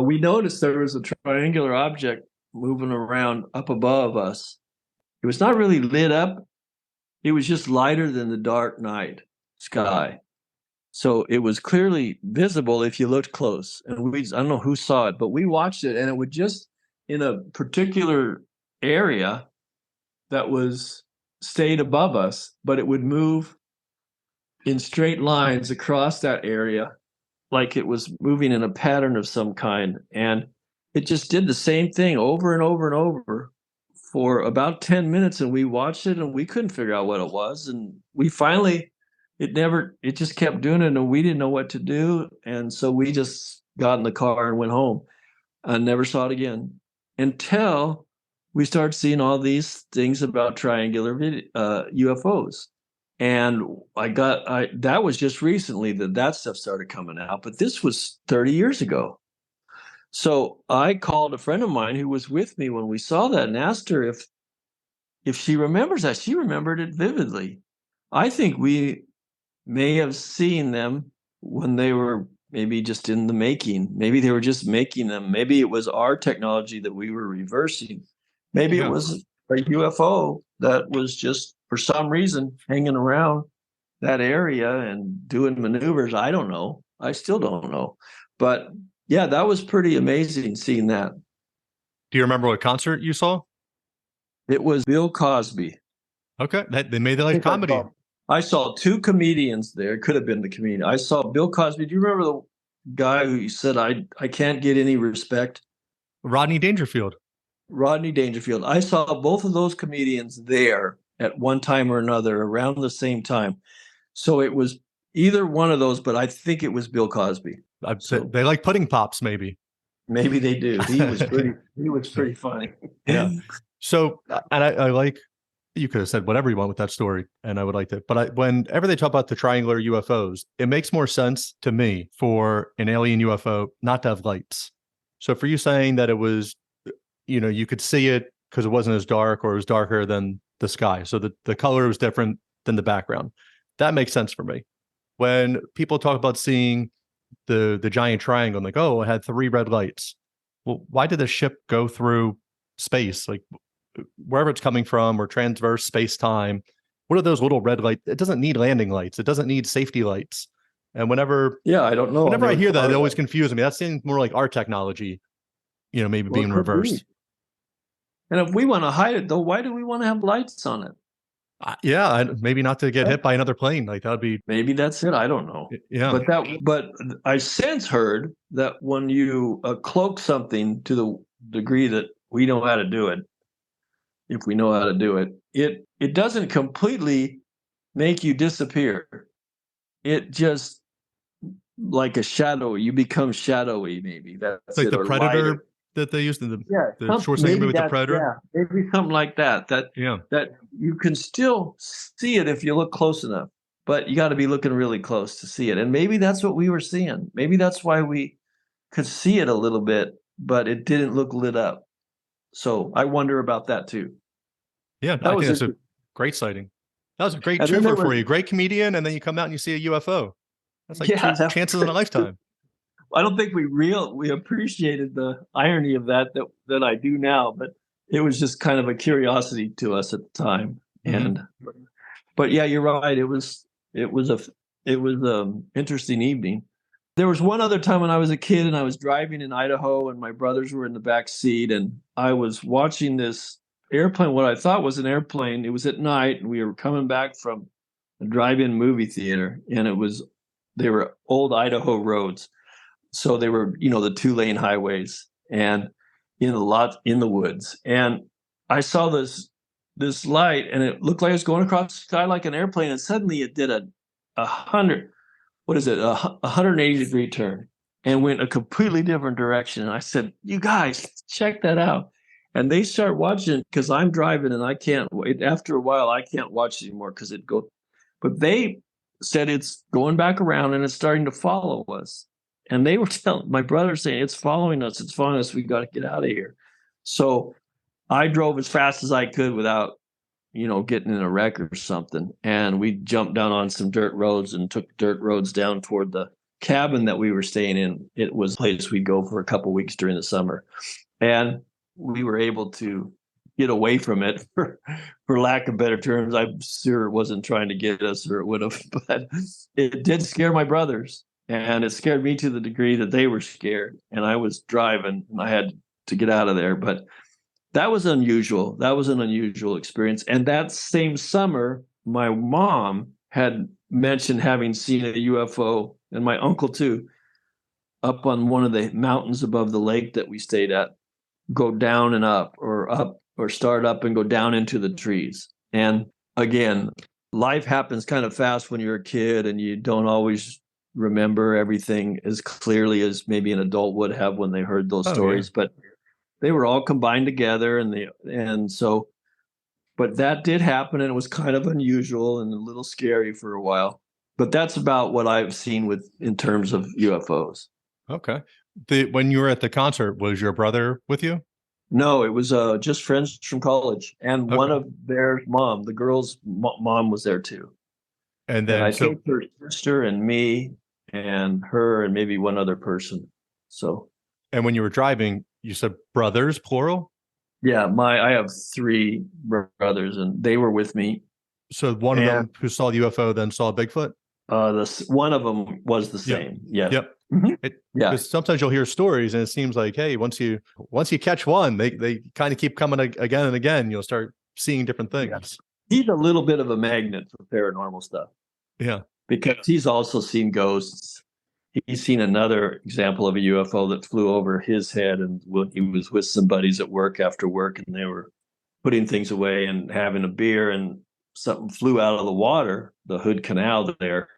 we noticed there was a triangular object moving around up above us. It was not really lit up. It was just lighter than the dark night sky. So it was clearly visible if you looked close. And I don't know who saw it, but we watched it, and it would just in a particular area that stayed above us, but it would move in straight lines across that area like it was moving in a pattern of some kind. And it just did the same thing over and over and over for about 10 minutes. And we watched it, and we couldn't figure out what it was. And we finally, it just kept doing it, and we didn't know what to do. And so we just got in the car and went home and never saw it again until we started seeing all these things about triangular UFOs. And that was just recently that stuff started coming out, but this was 30 years ago. So I called a friend of mine who was with me when we saw that and asked her if she remembers that. She remembered it vividly. I think we may have seen them when they were maybe just in the making. Maybe they were just making them. Maybe it was our technology that we were reversing. Maybe it was a UFO that was just, for some reason, hanging around that area and doing maneuvers. I don't know. I still don't know. But yeah, that was pretty amazing seeing that. Do you remember what concert you saw? It was Bill Cosby. Okay. They made the light comedy. I saw two comedians there. It could have been the comedian. I saw Bill Cosby. Do you remember the guy who said, I can't get any respect? Rodney Dangerfield. Rodney Dangerfield. I saw both of those comedians there at one time or another around the same time. So it was either one of those, but I think it was Bill Cosby. They like pudding pops, maybe. Maybe they do. He was pretty funny. Yeah. So, and I like, you could have said whatever you want with that story, and I would like to. But whenever they talk about the triangular UFOs, it makes more sense to me for an alien UFO not to have lights. So for you saying that it was, you could see it because it wasn't as dark, or it was darker than the sky, so the color was different than the background. That makes sense for me. When people talk about seeing the giant triangle, I'm like, oh, it had 3 red lights. Well, why did the ship go through space? Like, wherever it's coming from, or transverse space-time, what are those little red lights? It doesn't need landing lights. It doesn't need safety lights. And whenever I don't know. Whenever I hear that, it always confuses me. That seems more like our technology, maybe being reversed. And if we want to hide it, though, why do we want to have lights on it? Maybe not to get hit by another plane. Like, that would be. Maybe that's it. I don't know. Yeah. But I since heard that when you cloak something to the degree that we know how to do it, if we know how to do it, it doesn't completely make you disappear. It just, like a shadow, you become shadowy. Maybe that's like it, the Predator lighter. That they used in the Schwarzenegger maybe movie with the Predator. Yeah, maybe something like that. That you can still see it if you look close enough, but you got to be looking really close to see it. And maybe that's what we were seeing. Maybe that's why we could see it a little bit, but it didn't look lit up. So I wonder about that too. Yeah, I think that's a great sighting. That was a great twofer for you. Great comedian, and then you come out and you see a UFO. That's like 2 chances in a lifetime. I don't think we appreciated the irony of that I do now, but it was just kind of a curiosity to us at the time. Mm-hmm. But yeah, you're right. It was interesting evening. There was one other time when I was a kid and I was driving in Idaho, and my brothers were in the back seat, and I was watching this airplane, what I thought was an airplane. It was at night, and we were coming back from a drive-in movie theater, and they were old Idaho roads. So they were, the 2-lane highways, and in the woods. And I saw this light, and it looked like it was going across the sky like an airplane. And suddenly it did a 180-degree turn and went a completely different direction. And I said, "You guys, check that out." And they start watching, because I'm driving and I can't wait. After a while, I can't watch anymore because it goes. But they said it's going back around and it's starting to follow us. And they were telling my brother, saying, it's following us. We got to get out of here. So I drove as fast as I could without, getting in a wreck or something. And we jumped down on some dirt roads and took dirt roads down toward the cabin that we were staying in. It was a place we'd go for a couple of weeks during the summer. And we were able to get away from it for lack of better terms. I'm sure it wasn't trying to get us, or it would have, but it did scare my brothers. And it scared me to the degree that they were scared. And I was driving and I had to get out of there. But that was unusual. That was an unusual experience. And that same summer, my mom had mentioned having seen a UFO, and my uncle too, up on one of the mountains above the lake that we stayed at, go down and up or start up and go down into the trees. And again, life happens kind of fast when you're a kid and you don't always remember everything as clearly as maybe an adult would have when they heard those stories. Yeah. But they were all combined together, but that did happen, and it was kind of unusual and a little scary for a while. But that's about what I've seen in terms of UFOs. Okay. When you were at the concert, was your brother with you? No, it was just friends from college, and one of their mom, the girl's mom, was there too. And then I think her sister and me and her and maybe one other person. So. And when you were driving, you said brothers, plural? Yeah, I have 3 brothers, and they were with me. So one of them who saw the UFO then saw Bigfoot? One of them was the same. Yeah. Yep. Mm-hmm. Because sometimes you'll hear stories, and it seems like, hey, once you catch one, they kind of keep coming again and again. You'll start seeing different things. Yeah. He's a little bit of a magnet for paranormal stuff. Yeah, because he's also seen ghosts. He's seen another example of a UFO that flew over his head, and he was with some buddies at work after work, and they were putting things away and having a beer, and something flew out of the water, the Hood Canal there,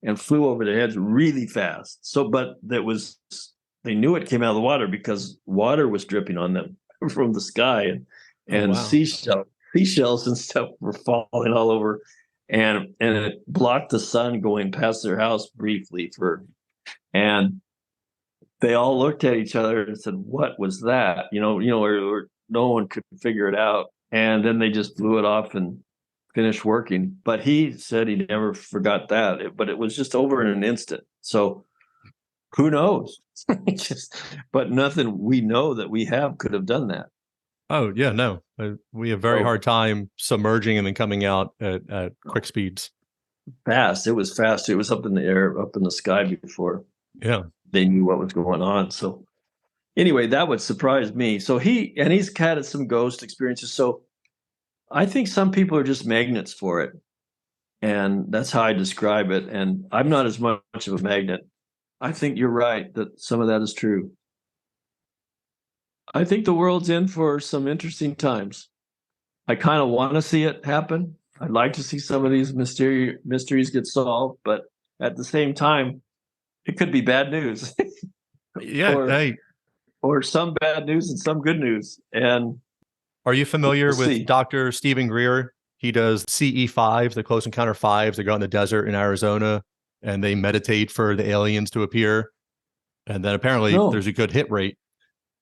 and flew over their heads really fast. But they knew it came out of the water because water was dripping on them from the sky, and seashells and stuff were falling all over, and it blocked the sun going past their house briefly and they all looked at each other and said, "What was that?" Or no one could figure it out. And then they just blew it off and finished working. But he said he never forgot that. But it was just over in an instant. So who knows? But nothing we know that we have could have done that. Oh, yeah, no. We have very hard time submerging and then coming out at quick speeds. Fast. It was fast. It was up in the air, up in the sky before they knew what was going on. So anyway, that would surprise me. So he's had some ghost experiences. So I think some people are just magnets for it. And that's how I describe it. And I'm not as much of a magnet. I think you're right that some of that is true. I think the world's in for some interesting times. I kind of want to see it happen. I'd like to see some of these mysteries get solved, but at the same time, it could be bad news. or some bad news and some good news. And are you familiar with Dr. Stephen Greer? He does CE5, the Close Encounter 5s. They go out in the desert in Arizona and they meditate for the aliens to appear. And then apparently there's a good hit rate.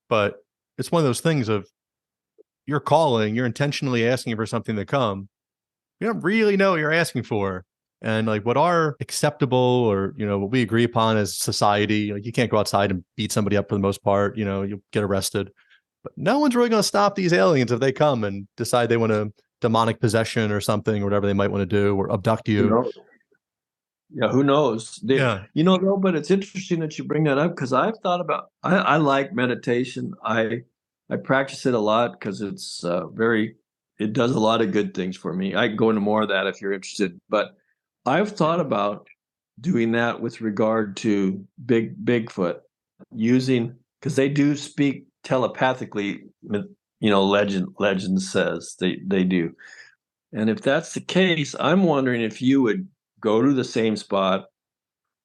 But it's one of those things of you're calling, you're intentionally asking for something to come. You don't really know what you're asking for. And like what are acceptable or, what we agree upon as society, like you can't go outside and beat somebody up for the most part, you'll get arrested. But no one's really going to stop these aliens if they come and decide they want to demonic possession or something or whatever they might want to do or abduct you. Yeah, who knows? But it's interesting that you bring that up because I've thought about, I like meditation. I practice it a lot because it's it does a lot of good things for me. I can go into more of that if you're interested, but I've thought about doing that with regard to Bigfoot because they do speak telepathically, legend says they do. And if that's the case, I'm wondering if you would go to the same spot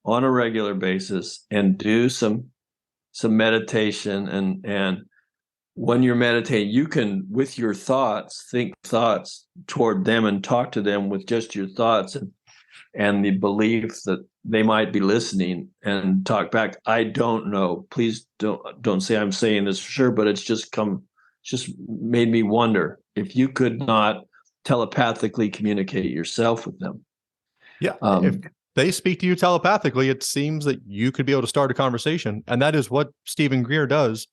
on a regular basis and do some meditation and when you're meditating, you can, with your thoughts, think thoughts toward them and talk to them with just your thoughts and the belief that they might be listening and talk back. I don't know. Please don't say I'm saying this for sure, but it's just come just made me wonder if you could not telepathically communicate yourself with them. Yeah. If they speak to you telepathically, it seems that you could be able to start a conversation. And that is what Stephen Greer does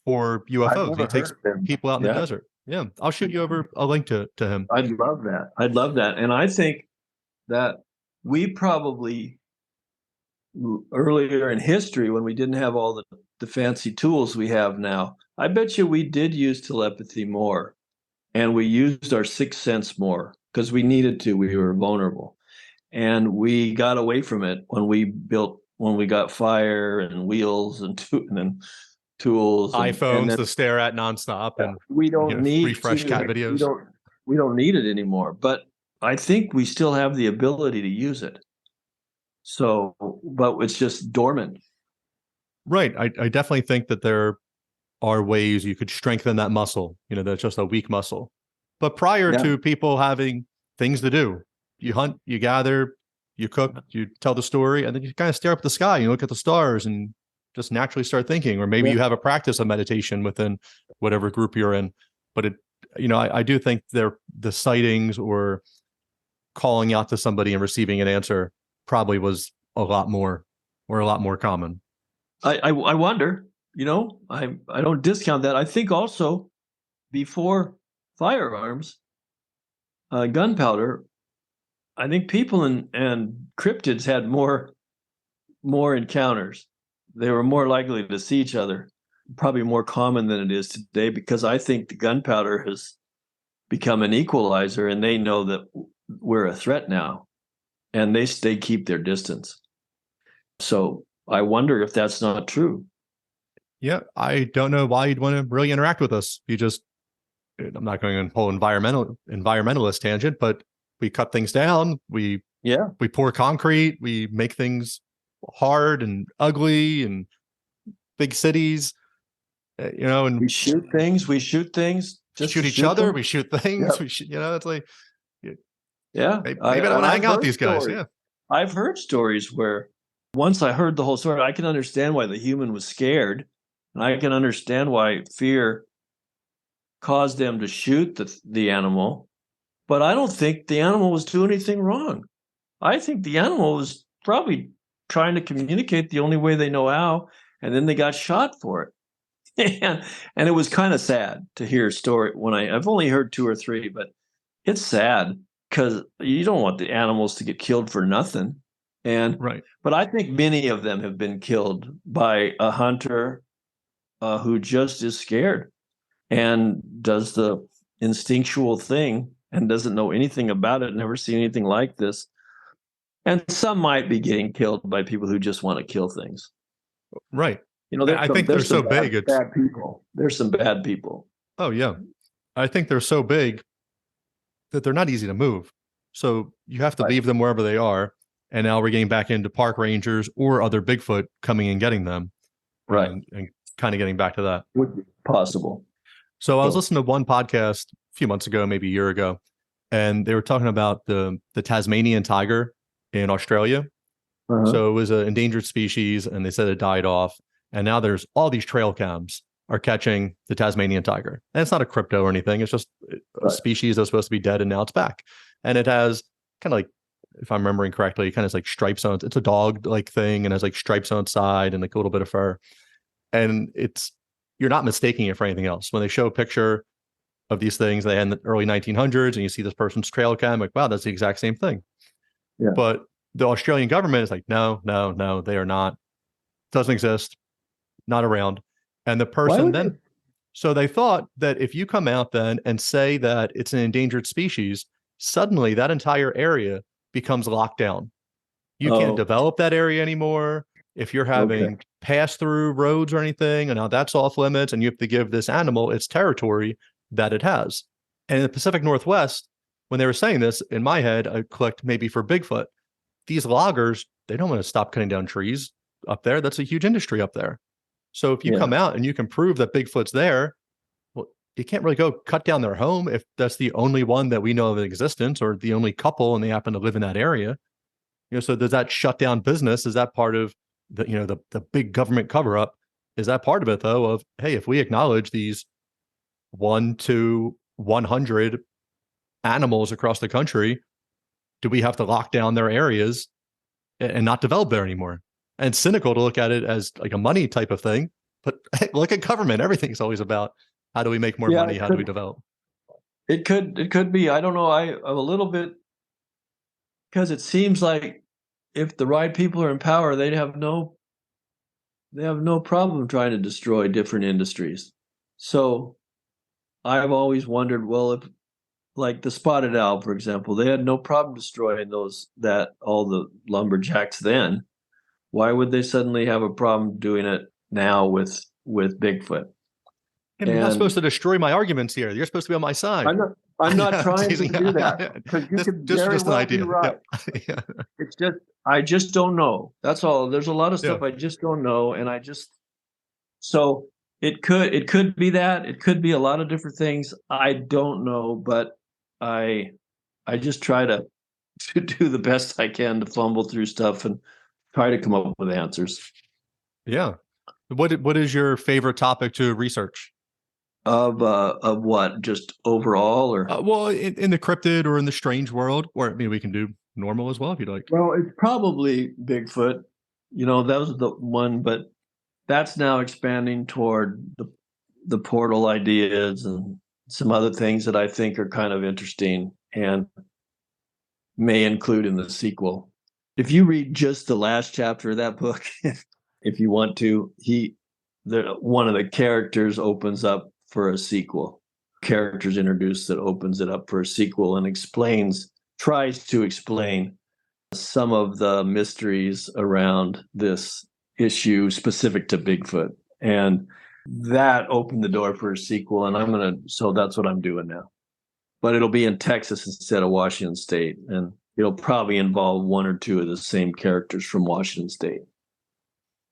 for UFOs. He takes people out in the desert. Yeah. I'll shoot you over a link to him. I'd love that. I'd love that. And I think that we probably earlier in history, when we didn't have all the fancy tools we have now, I bet you we did use telepathy more, and we used our sixth sense more because we needed to. We were vulnerable, and we got away from it when we got fire and wheels and then tools, iPhones and then, to stare at nonstop, and we don't need refresh cat videos. We don't need it anymore. But I think we still have the ability to use it. So, but it's just dormant. Right. I definitely think that there are ways you could strengthen that muscle. That's just a weak muscle. But prior to people having things to do, you hunt, you gather, you cook, you tell the story, and then you kind of stare up at the sky, you look at the stars and just naturally start thinking. Or maybe you have a practice of meditation within whatever group you're in. But I do think the sightings or calling out to somebody and receiving an answer probably was a lot more common. I wonder, I don't discount that. I think also before firearms, gunpowder, I think people and cryptids had more encounters. They were more likely to see each other, probably more common than it is today, because I think the gunpowder has become an equalizer, and they know that we're a threat now, and they keep their distance. So I wonder if that's not true. Yeah, I don't know why you'd want to really interact with us. I'm not going on a whole environmentalist tangent, but we cut things down. We pour concrete. We make things hard and ugly and big cities. And we shoot things. Just shoot each other. We shoot things. Yep. We shoot. It's like, maybe I don't want to hang out with these guys. Stories. Yeah, I've heard stories where once I heard the whole story, I can understand why the human was scared, and I can understand why fear caused them to shoot the animal. But I don't think the animal was doing anything wrong. I think the animal was probably trying to communicate the only way they know how, and then they got shot for it. and it was kind of sad to hear a story when I've only heard 2 or 3, but it's sad because you don't want the animals to get killed for nothing. But I think many of them have been killed by a hunter who just is scared and does the instinctual thing and doesn't know anything about it, never seen anything like this. And some might be getting killed by people who just want to kill things. Right. I think they're so big. Bad people. There's some bad people. Oh, yeah. I think they're so big that they're not easy to move. So you have to leave them wherever they are. And now we're getting back into park rangers or other Bigfoot coming and getting them. Right. And kind of getting back to that. Would be possible. So I was listening to one podcast a few months ago, maybe a year ago, and they were talking about the Tasmanian tiger in Australia. So it was an endangered species, and they said it died off. And now there's all these trail cams are catching the Tasmanian tiger. And it's not a crypto or anything. It's just a species that's supposed to be dead, and now it's back. And it has kind of like, if I'm remembering correctly, kind of like stripes on it. It's a dog-like thing and has like stripes on its side and like a little bit of fur. And you're not mistaking it for anything else. When they show a picture of these things, they had in the early 1900s, and you see this person's trail cam, like, wow, that's the exact same thing. Yeah. But the Australian government is like, no, they are not. Doesn't exist. Not around. And the person then, so they thought that if you come out then and say that it's an endangered species, suddenly that entire area becomes locked down. You can't develop that area anymore. If you're having pass-through roads or anything, and now that's off limits, and you have to give this animal its territory that it has. And in the Pacific Northwest, when they were saying this, in my head, I clicked maybe for Bigfoot. These loggers, they don't want to stop cutting down trees up there. That's a huge industry up there. So if you come out and you can prove that Bigfoot's there, well, you can't really go cut down their home if that's the only one that we know of in existence, or the only couple and they happen to live in that area. So does that shut down business? Is that part of the big government cover up? Is that part of it though, of, hey, if we acknowledge these 1 to 100 animals across the country, do we have to lock down their areas and not develop there anymore? And it's cynical to look at it as like a money type of thing, but look at government. Everything's always about how do we make more money? How do we develop? It could be. I don't know. I'm a little bit, because it seems like if the right people are in power, they have no problem trying to destroy different industries. So I've always wondered, well, if like the spotted owl, for example, they had no problem destroying all the lumberjacks then. Why would they suddenly have a problem doing it now with Bigfoot? And you're not supposed to destroy my arguments here. You're supposed to be on my side. I'm not trying to do that, because you could very well be right. Yeah. It's just, I just don't know. That's all. There's a lot of stuff I just don't know, and so it could be that. It could be a lot of different things. I don't know, but I just try to do the best I can to fumble through stuff and try to come up with answers. Yeah. What is your favorite topic to research? Of what? Just overall, or well, in the cryptid or in the strange world, or I mean, we can do normal as well if you'd like. Well, it's probably Bigfoot. That was the one, but that's now expanding toward the portal ideas and some other things that I think are kind of interesting and may include in the sequel. If you read just the last chapter of that book, if you want to, one of the characters opens up for a sequel. Characters introduced that opens it up for a sequel and tries to explain some of the mysteries around this issue specific to Bigfoot. And that opened the door for a sequel, and so that's what I'm doing now. But it'll be in Texas instead of Washington State, and it'll probably involve one or two of the same characters from Washington State.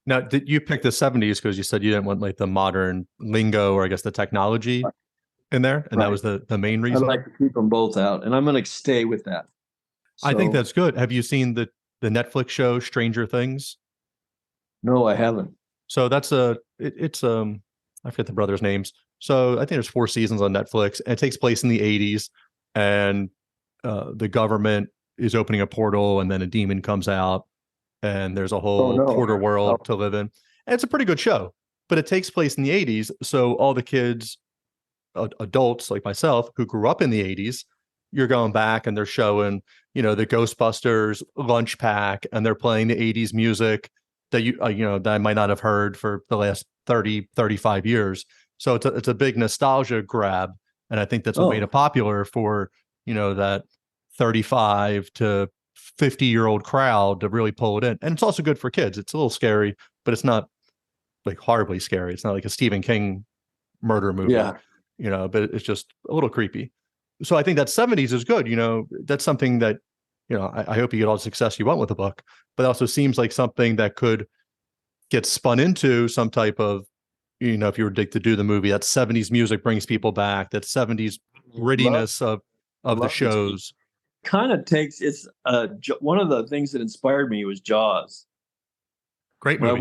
Now, did you pick the 70s because you said you didn't want like the modern lingo, or I guess the technology in there, and that was the main reason? I'd like to keep them both out, and I'm going to stay with that. I think that's good. Have you seen the Netflix show Stranger Things? No, I haven't. So that's I forget the brothers' names. So I think there's 4 seasons on Netflix, and it takes place in the 80s, and the government is opening a portal, and then a demon comes out, and there's a whole portal world to live in. And it's a pretty good show, but it takes place in the 80s. So all the kids, adults like myself, who grew up in the 80s, you're going back and they're showing, the Ghostbusters lunch pack, and they're playing the 80s music that that I might not have heard for the last 30, 35 years. So it's a big nostalgia grab. And I think that's what made it popular for, that 35 to 50-year-old crowd to really pull it in. And it's also good for kids. It's a little scary, but it's not like horribly scary. It's not like a Stephen King murder movie, but it's just a little creepy. So I think that 70s is good. That's something that, I hope you get all the success you want with the book, but it also seems like something that could get spun into some type of, if you were to do the movie, that 70s music brings people back, that 70s grittiness of the shows. Kind of it's one of the things that inspired me was Jaws. Great movie.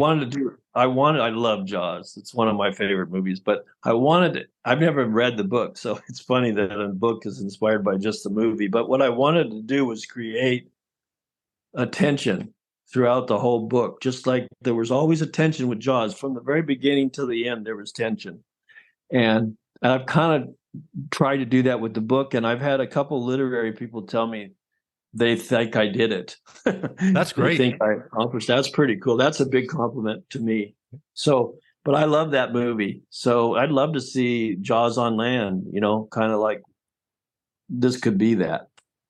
I love Jaws. It's one of my favorite movies, but I've never read the book, so it's funny that a book is inspired by just the movie. But what I wanted to do was create a tension throughout the whole book, just like there was always a tension with Jaws. From the very beginning to the end, there was tension. And I've kind of tried to do that with the book, and I've had a couple literary people tell me they think I did it. That's great. They think I accomplished. That's pretty cool. That's a big compliment to me. So, but I love that movie. So I'd love to see Jaws on land, kind of like this could be that.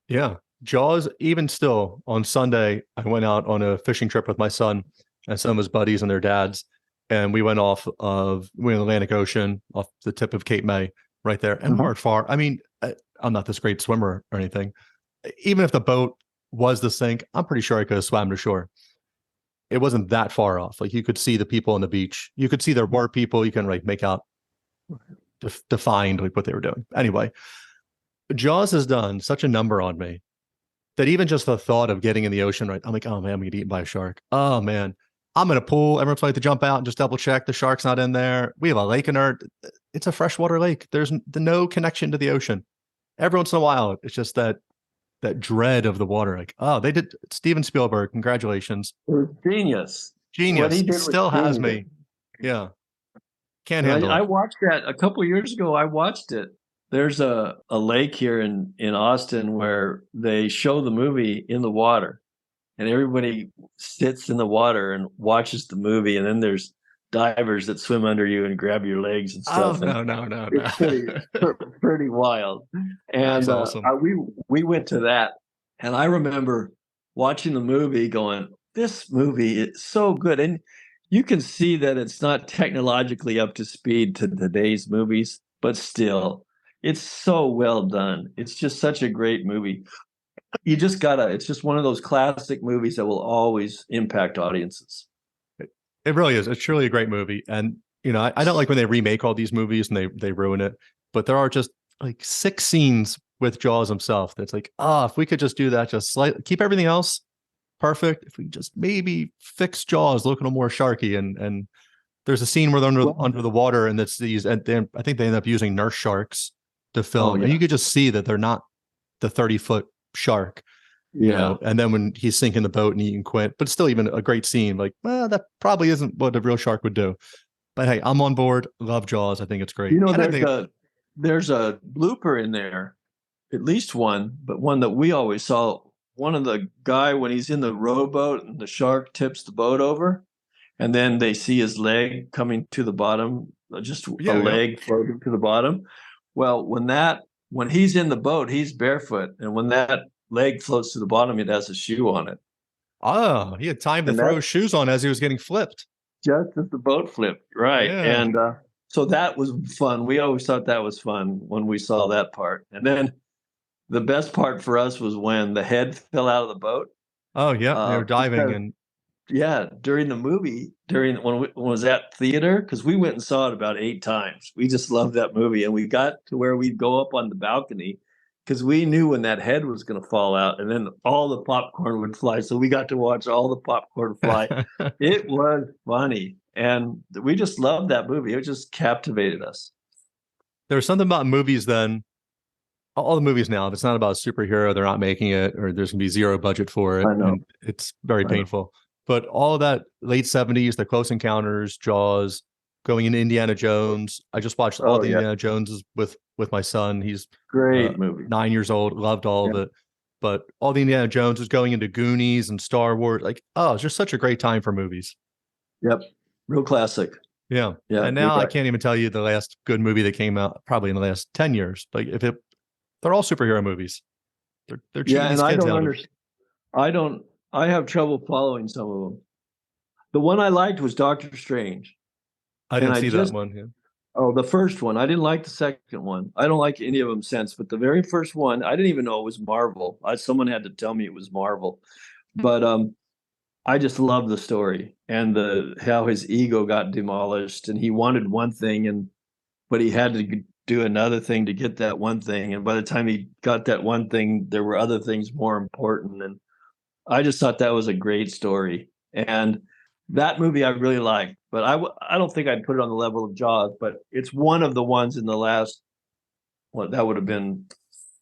Yeah. Jaws, even still, on Sunday, I went out on a fishing trip with my son and some of his buddies and their dads. And we went in the Atlantic Ocean, off the tip of Cape May, right there. And we weren't far. I mean, I'm not this great swimmer or anything. Even if the boat was the sink, I'm pretty sure I could have swam to shore. It wasn't that far off. Like, you could see the people on the beach. You could see there were people. You can make out, defined what they were doing. Anyway, Jaws has done such a number on me that even just the thought of getting in the ocean, I'm like, oh man, I'm gonna get eaten by a shark. Oh man, I'm in a pool. Everyone's like to jump out and just double check the shark's not in there. We have a lake in our. it's a freshwater lake. There's no connection to the ocean. Every once in a while, it's just that dread of the water. Like, oh, they did Steven Spielberg. Congratulations. It was genius. What Genius. he did was Still has genius. me. Yeah. Can't And handle I it. watched that a couple of years ago. I watched it. There's a lake here in Austin where they show the movie in the water, and everybody sits in the water and watches the movie. And then there's divers that swim under you and grab your legs and Oh, stuff. no. It's pretty wild. And That's awesome. we went to that, and I remember watching the movie going, this movie is so good. And you can see that it's not technologically up to speed to today's movies, but still, it's so well done. It's just such a great movie. It's just one of those classic movies that will always impact audiences. It really is. It's truly a great movie. And, I don't like when they remake all these movies and they ruin it. But there are just like 6 scenes with Jaws himself that's like, if we could just do that, just slightly keep everything else perfect. If we just maybe fix Jaws, look a little more sharky. And there's a scene where they're under the water, and it's these, and then I think they end up using nurse sharks to film. And you could just see that they're not the 30-foot shark. And then when he's sinking the boat and eating Quint, but still even a great scene, like, well, that probably isn't what a real shark would do. But hey, I'm on board. Love Jaws. I think it's great. There's a blooper in there, at least one, but one that we always saw. One of the guy, when he's in the rowboat and the shark tips the boat over, and then they see his leg coming to the bottom, just leg floating to the bottom. Well, when he's in the boat, he's barefoot, and when that leg floats to the bottom, it has a shoe on it. Oh, he had time to throw his shoes on as he was getting flipped. Just as the boat flipped, right. Yeah. And so that was fun. We always thought that was fun when we saw that part. And then the best part for us was when the head fell out of the boat. Oh, yeah. They were diving. During the movie, when it was at theater, because we went and saw it about 8 times. We just loved that movie. And we got to where we'd go up on the balcony because we knew when that head was going to fall out, and then all the popcorn would fly. So we got to watch all the popcorn fly. It was funny. And we just loved that movie. It just captivated us. There was something about movies then. All the movies now, if it's not about a superhero, they're not making it, or there's going to be 0 budget for it. I know. And it's very painful. But all of that late 70s, the Close Encounters, Jaws, going into Indiana Jones. I just watched all the Indiana Joneses with my son. He's great movie. 9 years old, loved all of it. But all the Indiana Jones is going into Goonies and Star Wars. Like, it's just such a great time for movies. Yep. Real classic. Yeah. And now I can't even tell you the last good movie that came out probably in the last 10 years. Like they're all superhero movies. They're and I have trouble following some of them. The one I liked was Doctor Strange. I didn't see that one. Yeah. Oh, the first one. I didn't like the second one. I don't like any of them since, but the very first one, I didn't even know it was Marvel. Someone had to tell me it was Marvel. But I just love the story and how his ego got demolished, and he wanted one thing, but he had to do another thing to get that one thing. And by the time he got that one thing, there were other things more important. And I just thought that was a great story. And that movie I really liked, but I don't think I'd put it on the level of Jaws, but it's one of the ones in the last, that would have been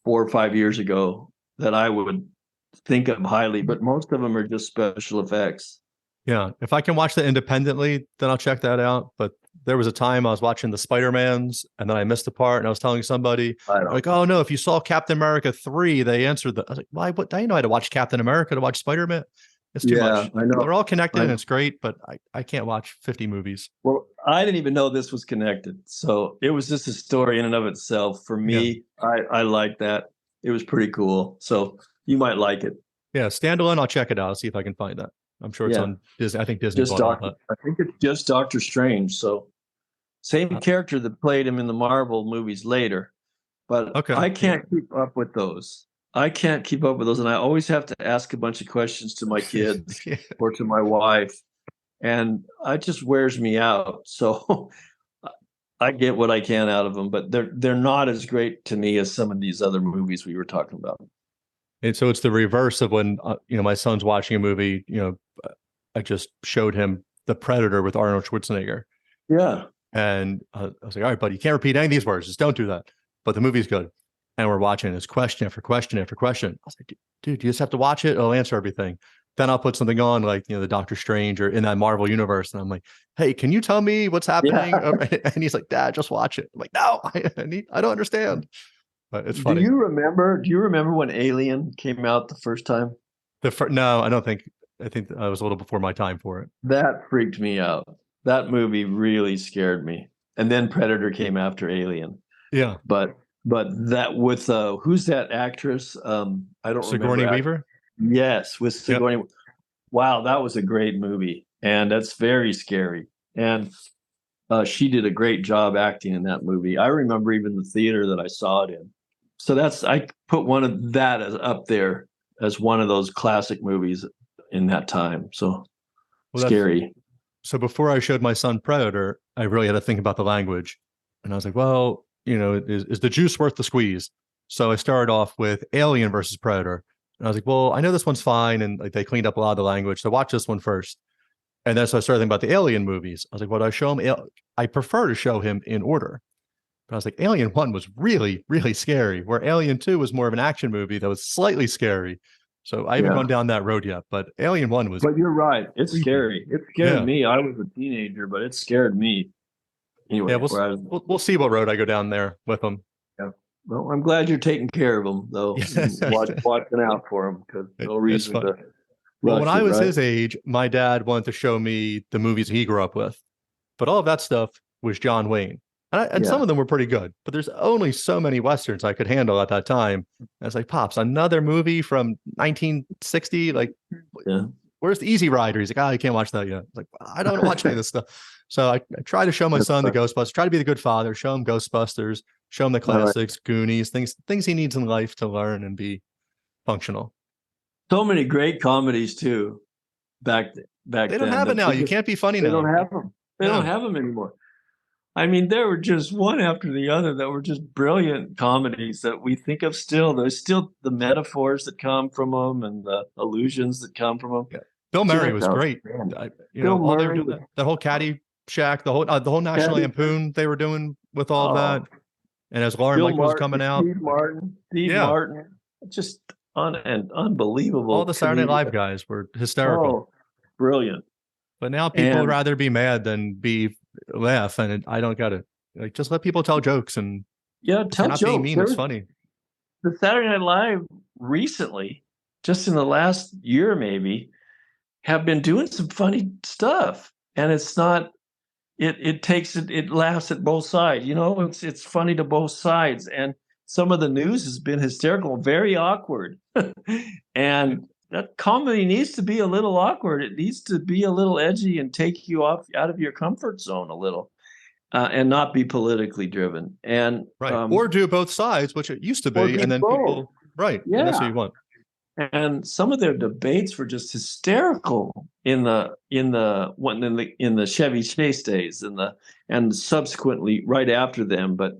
4 or 5 years ago, that I would think of highly, but most of them are just special effects. Yeah. If I can watch that independently, then I'll check that out. But there was a time I was watching the Spider-Mans, and then I missed the part, and I was telling somebody, like, oh no, if you saw Captain America 3, they answered I was like, why? What? I didn't know I had to watch Captain America to watch Spider-Man. It's too much. I know. They're all connected and it's great, but I can't watch 50 movies. Well, I didn't even know this was connected. So it was just a story in and of itself. For me, I like that. It was pretty cool. So you might like it. Yeah, standalone. I'll check it out. I'll see if I can find that. I'm sure it's on Disney. I think Disney bought it. I think it's just Doctor Strange. So same character that played him in the Marvel movies later. But I can't keep up with those. And I always have to ask a bunch of questions to my kids or to my wife, and it just wears me out. So I get what I can out of them, but they're not as great to me as some of these other movies we were talking about. And so it's the reverse of when my son's watching a movie. I just showed him The Predator with Arnold Schwarzenegger. Yeah. And I was like, all right, buddy, you can't repeat any of these words. Just don't do that. But the movie's good. And we're watching this question after question after question. I was like, dude, you just have to watch it. It'll answer everything. Then I'll put something on like, the Doctor Strange or in that Marvel universe. And I'm like, hey, can you tell me what's happening? Yeah. And he's like, Dad, just watch it. I'm like, no, I don't understand. But it's funny. Do you remember when Alien came out the first time? No, I don't think. I think I was a little before my time for it. That freaked me out. That movie really scared me. And then Predator came after Alien. Yeah. But that with who's that actress? I don't Sigourney remember. Weaver? Yes, with Sigourney. Yep. Wow, that was a great movie. And that's very scary. And she did a great job acting in that movie. I remember even the theater that I saw it in. So I put one of that up there as one of those classic movies in that time. So scary. So before I showed my son Predator, I really had to think about the language. And I was like, well, is the juice worth the squeeze? So I started off with Alien versus Predator. And I was like, well, I know this one's fine. And like they cleaned up a lot of the language. So watch this one first. And then so I started thinking about the Alien movies. I was like, well, do I show him? I prefer to show him in order. But I was like, Alien 1 was really, really scary, where Alien 2 was more of an action movie that was slightly scary. So I haven't gone down that road yet, but Alien 1 was. But you're right. It's scary. It scared me. I was a teenager, but it scared me. Anyway, yeah, we'll see what road I go down there with them. Yeah. Well, I'm glad you're taking care of them, though. Watching out for them, because no reason to. Well, when I was his age, my dad wanted to show me the movies he grew up with, but all of that stuff was John Wayne. And some of them were pretty good, but there's only so many Westerns I could handle at that time. I was like, Pops, another movie from 1960? Like, where's the Easy Rider? He's like, you can't watch that yet. I was like, I don't watch any of this stuff. So I try to show my son the Ghostbusters, try to be the good father, show him Ghostbusters, show him the classics, Goonies, things he needs in life to learn and be functional. So many great comedies, too, back then. They don't have it now. You can't be funny now. They don't have them. They don't have them anymore. I mean, there were just one after the other that were just brilliant comedies that we think of still. There's still the metaphors that come from them and the allusions that come from them. Yeah. Bill Murray was great. Bill Murray, that whole Caddyshack, the whole National Lampoon they were doing with all that. And as Lauren Michaels was coming out. Steve Martin, just unbelievable. All the Saturday Night Live guys were hysterical. Oh, brilliant. But now people would rather be mad than laugh, and I don't got to just let people tell jokes and tell jokes. Being mean, it's funny. The Saturday Night Live recently, just in the last year maybe, have been doing some funny stuff, and it's not. It laughs at both sides. It's funny to both sides, and some of the news has been hysterical, very awkward, and. That comedy needs to be a little awkward. It needs to be a little edgy and take you out of your comfort zone a little, and not be politically driven. And or do both sides, which it used to be, and then people and that's what you want. And some of their debates were just hysterical in the Chevy Chase days and subsequently right after them, but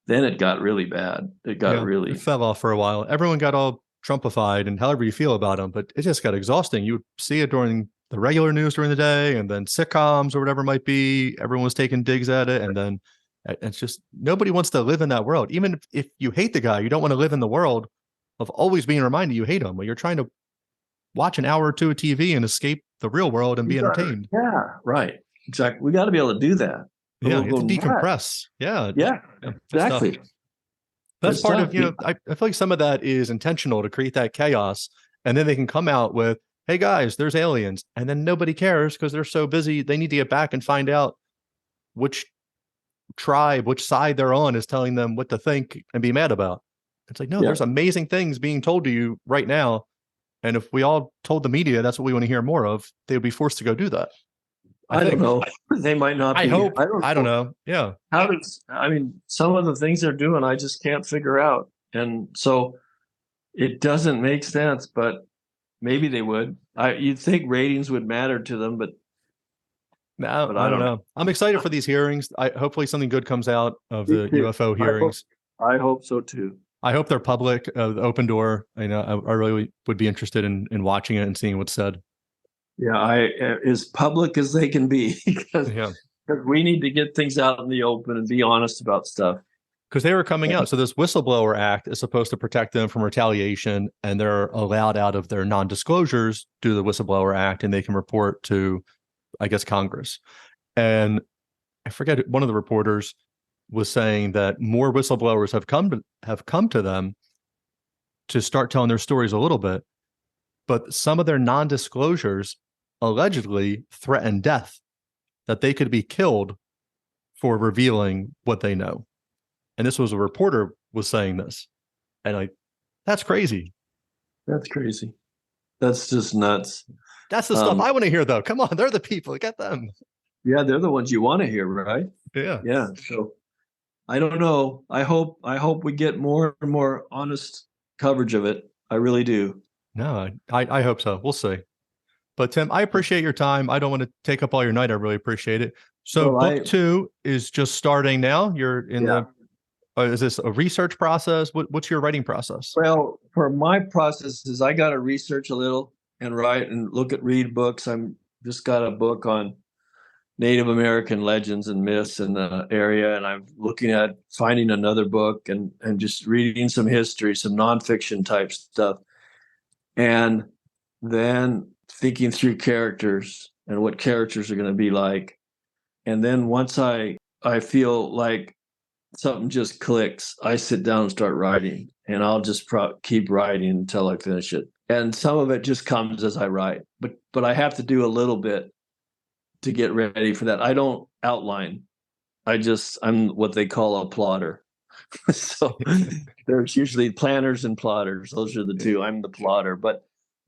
then it got really bad. It fell off for a while. Everyone got all Trumpified and however you feel about them, but it just got exhausting. You would see it during the regular news during the day, and then sitcoms or whatever it might be. Everyone was taking digs at it, and then it's just nobody wants to live in that world. Even if you hate the guy, you don't want to live in the world of always being reminded you hate him. When you're trying to watch an hour or two of TV and escape the real world and be entertained. Yeah, right. Exactly. We got to be able to do that. Yeah, you have to decompress. Yeah, exactly. That's part of, I feel like some of that is intentional to create that chaos. And then they can come out with, hey guys, there's aliens. And then nobody cares because they're so busy. They need to get back and find out which tribe, which side they're on is telling them what to think and be mad about. It's like, no, there's amazing things being told to you right now. And if we all told the media that's what we want to hear more of, they would be forced to go do that. I don't know. They might not be. I hope. I don't know. Yeah. Some of the things they're doing, I just can't figure out. And so it doesn't make sense, but maybe they would. You'd think ratings would matter to them, but no, I don't know. I'm excited for these hearings. Hopefully something good comes out of the UFO hearings. I hope so too. I hope they're public, the open door. I really would be interested in watching it and seeing what's said. Yeah, as public as they can be. Because we need to get things out in the open and be honest about stuff. Because they were coming out. So this Whistleblower Act is supposed to protect them from retaliation, and they're allowed out of their non-disclosures due to the Whistleblower Act, and they can report to, I guess, Congress. And I forget, one of the reporters was saying that more whistleblowers have come to them to start telling their stories a little bit, but some of their non-disclosures allegedly threaten death, that they could be killed for revealing what they know. And this was a reporter was saying this. And that's crazy. That's crazy. That's just nuts. That's the stuff I want to hear, though. Come on, they're the people. Get them. Yeah, they're the ones you want to hear, right? Yeah. Yeah. So I don't know. I hope we get more and more honest coverage of it. I really do. No, I hope so. We'll see. But Tim, I appreciate your time. I don't want to take up all your night. I really appreciate it. So book 2 is just starting now. You're in the is this a research process? What's your writing process? Well, for my process is I got to research a little and write and read books. I'm just got a book on Native American legends and myths in the area, and I'm looking at finding another book and just reading some history, some nonfiction type stuff, and then thinking through characters and what characters are going to be like. And then once I feel like something just clicks, I sit down and start writing, and I'll just keep writing until I finish it. And some of it just comes as I write, but I have to do a little bit to get ready for that. I don't outline. I'm what they call a plotter. So there's usually planners and plotters. Those are the two. I'm the plotter, but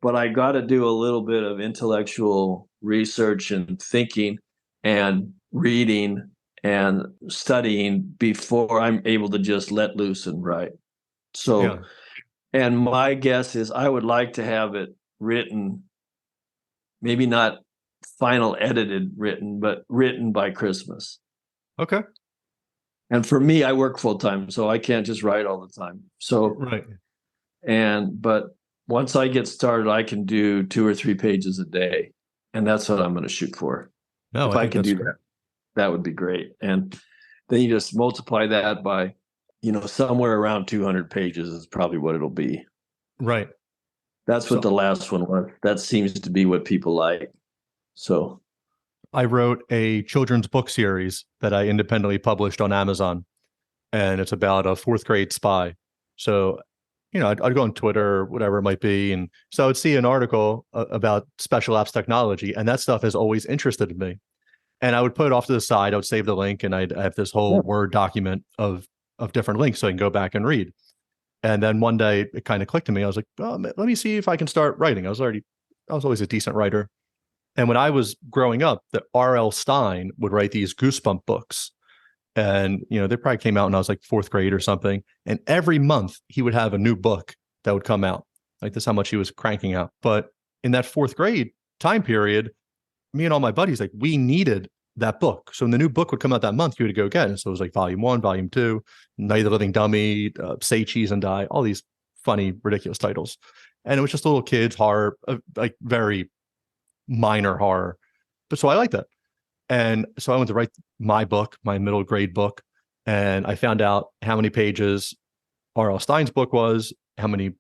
I got to do a little bit of intellectual research and thinking and reading and studying before I'm able to just let loose and write. So, and my guess is I would like to have it written, maybe not final edited written, but written by Christmas. Okay. And for me, I work full time, so I can't just write all the time. So, but once I get started, I can do 2 or 3 pages a day, and that's what I'm going to shoot for. No, if I can do that, that would be great. And then you just multiply that by, somewhere around 200 pages is probably what it'll be. Right. That's what the last one was. That seems to be what people like. So I wrote a children's book series that I independently published on Amazon, and it's about a 4th grade spy. So, I'd go on Twitter or whatever it might be. And so I would see an article about special ops technology, and that stuff has always interested me. And I would put it off to the side. I would save the link, and I have this whole Word document of different links so I can go back and read. And then one day it kind of clicked to me. I was like, oh, let me see if I can start writing. I was always a decent writer. And when I was growing up, the R.L. Stine would write these Goosebump books. And, they probably came out when I was like 4th grade or something. And every month he would have a new book that would come out. Like, this is how much he was cranking out. But in that 4th grade time period, me and all my buddies, like, we needed that book. So when the new book would come out that month, you would go get it. So it was like Volume 1, Volume 2, Night of the Living Dummy, Say Cheese and Die, all these funny, ridiculous titles. And it was just little kids horror, like very minor horror. But so I liked that. And so I went to write my book, my middle grade book, and I found out how many pages R.L. Stine's book was, how many,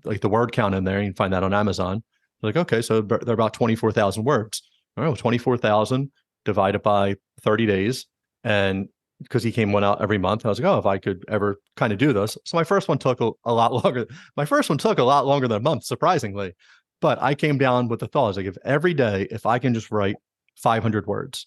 like the word count in there. You can find that on Amazon. Like, okay, so they're about 24,000 words. All right, well, 24,000 divided by 30 days. And because he came one out every month, I was like, oh, if I could ever kind of do this. So my first one took a lot longer. My first one took a lot longer than a month, surprisingly. But I came down with the thought, I was like, if every day, if I can just write 500 words.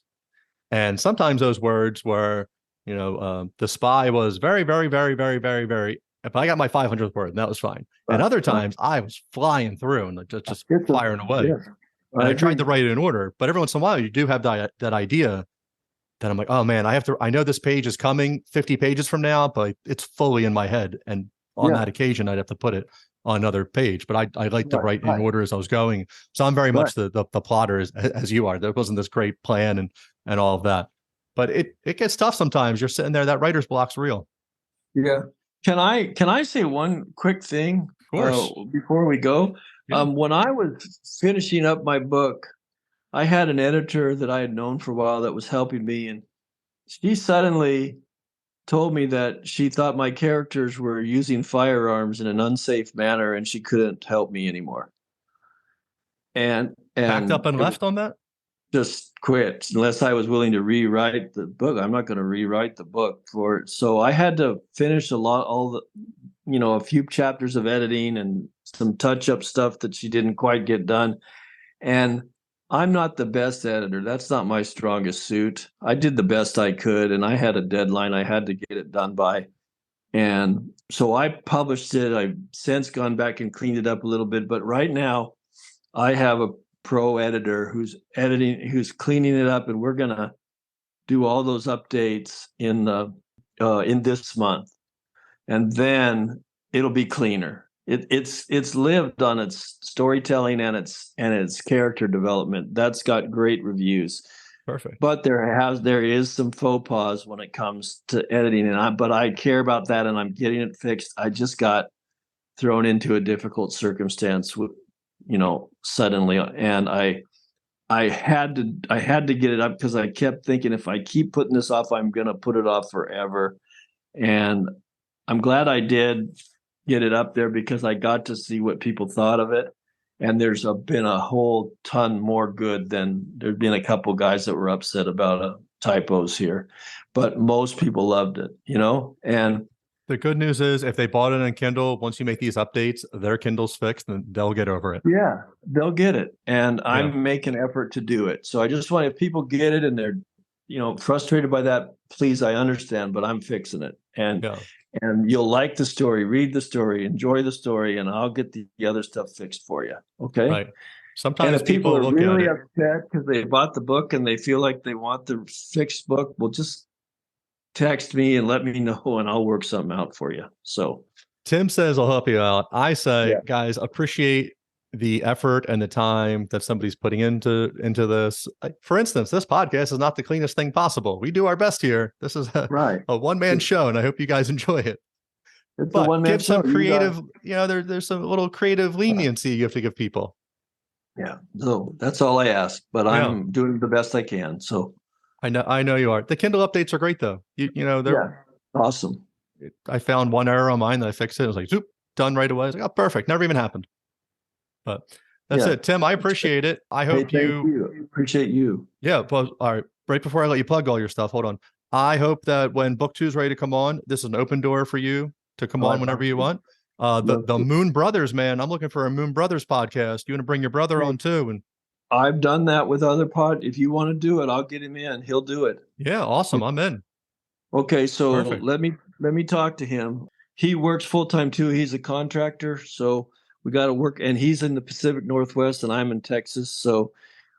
And sometimes those words were, the spy was very, very, very, very, very, very, but I got my 500th word and that was fine. And other times I was flying through and just firing away. Yeah. And I tried to write it in order, but every once in a while you do have that idea that I'm like, oh man, I know this page is coming 50 pages from now, but it's fully in my head. And on that occasion, I'd have to put it on another page, but I like to write in order as I was going. So I'm very much the plotter as you are. There wasn't this great plan and all of that, but it gets tough sometimes. You're sitting there, that writer's block's real. Yeah. Can I say one quick thing? Of course. Before we go? Yeah. When I was finishing up my book, I had an editor that I had known for a while that was helping me, and she suddenly told me that she thought my characters were using firearms in an unsafe manner, and she couldn't help me anymore. And Packed up and left on that? just quit unless I was willing to rewrite the book. I'm not going to rewrite the book for it. So I had to finish a few chapters of editing and some touch-up stuff that she didn't quite get done. And I'm not the best editor. That's not my strongest suit. I did the best I could, and I had a deadline I had to get it done by. And so I published it. I've since gone back and cleaned it up a little bit, but right now I have a pro editor who's cleaning it up, and we're going to do all those updates in this month. And then it'll be cleaner. It's lived on its storytelling and its character development. That's got great reviews. Perfect. But there is some faux pas when it comes to editing, but I care about that, and I'm getting it fixed. I just got thrown into a difficult circumstance, suddenly, and I had to get it up because I kept thinking, if I keep putting this off, I'm going to put it off forever. And I'm glad I did get it up there because I got to see what people thought of it. And there's been a whole ton more good than there'd been a couple guys that were upset about typos here, but most people loved it, and the good news is if they bought it on Kindle, once you make these updates, their Kindle's fixed and they'll get over it. Yeah, they'll get it. And I'm making effort to do it. So I just want, if people get it and they're, frustrated by that, please, I understand, but I'm fixing it. And you'll like the story, read the story, enjoy the story, and I'll get the other stuff fixed for you. Okay. Right. Sometimes and if people are look really at it upset because they bought the book and they feel like they want the fixed book, well, just text me and let me know, and I'll work something out for you. So Tim says I'll help you out. I say, guys, appreciate the effort and the time that somebody's putting into this. For instance, this podcast is not the cleanest thing possible. We do our best here. This is a one-man show, and I hope you guys enjoy it. It's a one-man show. Give some creative, there's some little creative leniency you have to give people. Yeah, so that's all I ask, but I'm doing the best I can. So I know you are. The Kindle updates are great, though. They're awesome. I found one error on mine that I fixed it. It was like, zoop, done right away. I was like, oh, perfect. Never even happened. But that's it. Tim, I appreciate it. I hope thank you. Appreciate you. Yeah. Well, all right. Right before I let you plug all your stuff, hold on. I hope that when book 2 is ready to come on, this is an open door for you to come on whenever you want. The Moon Brothers, man. I'm looking for a Moon Brothers podcast. You want to bring your brother on too? And I've done that with other If you want to do it, I'll get him in. He'll do it. Yeah, awesome. I'm in. Okay, so let me talk to him. He works full time too. He's a contractor, so we got to work. And he's in the Pacific Northwest, and I'm in Texas, so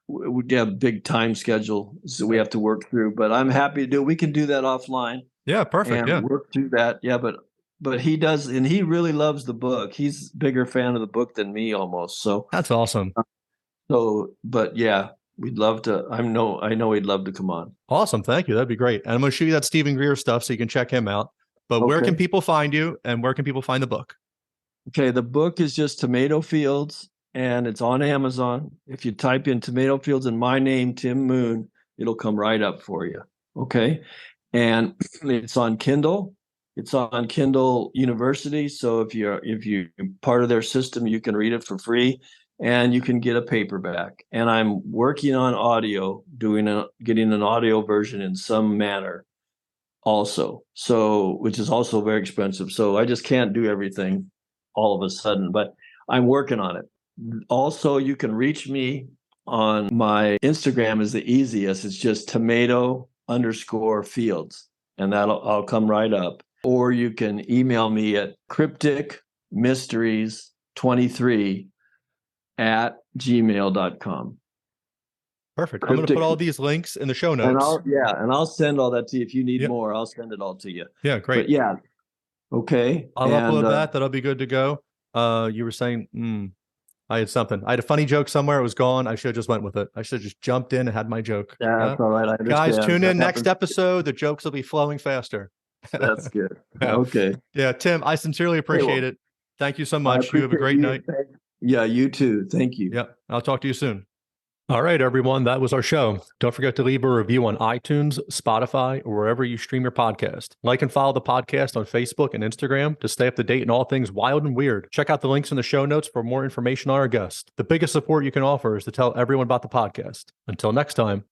we have a big time schedule, so we have to work through. But I'm happy to do it. We can do that offline. Yeah, perfect. And work through that. Yeah, but he does, and he really loves the book. He's a bigger fan of the book than me, almost. So that's awesome. But yeah, we'd love to. I know he'd love to come on. Awesome. Thank you. That'd be great. And I'm going to show you that Stephen Greer stuff so you can check him out. But where can people find you, and where can people find the book? Okay. The book is just Tomato Fields, and it's on Amazon. If you type in Tomato Fields and my name, Tim Moon, it'll come right up for you. Okay. And it's on Kindle. It's on Kindle University. So if you're part of their system, you can read it for free. And you can get a paperback. And I'm working on audio, getting an audio version in some manner also. So, which is also very expensive. So I just can't do everything all of a sudden, but I'm working on it. Also, you can reach me on my Instagram is the easiest. It's just tomato_fields, and I'll come right up. Or you can email me at crypticmysteries23@gmail.com. Perfect. I'm going to put all these links in the show notes. And I'll send all that to you. If you need more, I'll send it all to you. Yeah, great. But okay. I'll upload that. That'll be good to go. You were saying, I had something. I had a funny joke somewhere. It was gone. I should have just went with it. I should have just jumped in and had my joke. Yeah, that's all right. I understand. Guys, tune in next episode. The jokes will be flowing faster. That's good. Okay. Yeah, Tim, I sincerely appreciate it. Thank you so much. You have a great night. Yeah, you too. Thank you. Yeah, I'll talk to you soon. All right, everyone. That was our show. Don't forget to leave a review on iTunes, Spotify, or wherever you stream your podcast. Like and follow the podcast on Facebook and Instagram to stay up to date on all things wild and weird. Check out the links in the show notes for more information on our guest. The biggest support you can offer is to tell everyone about the podcast. Until next time.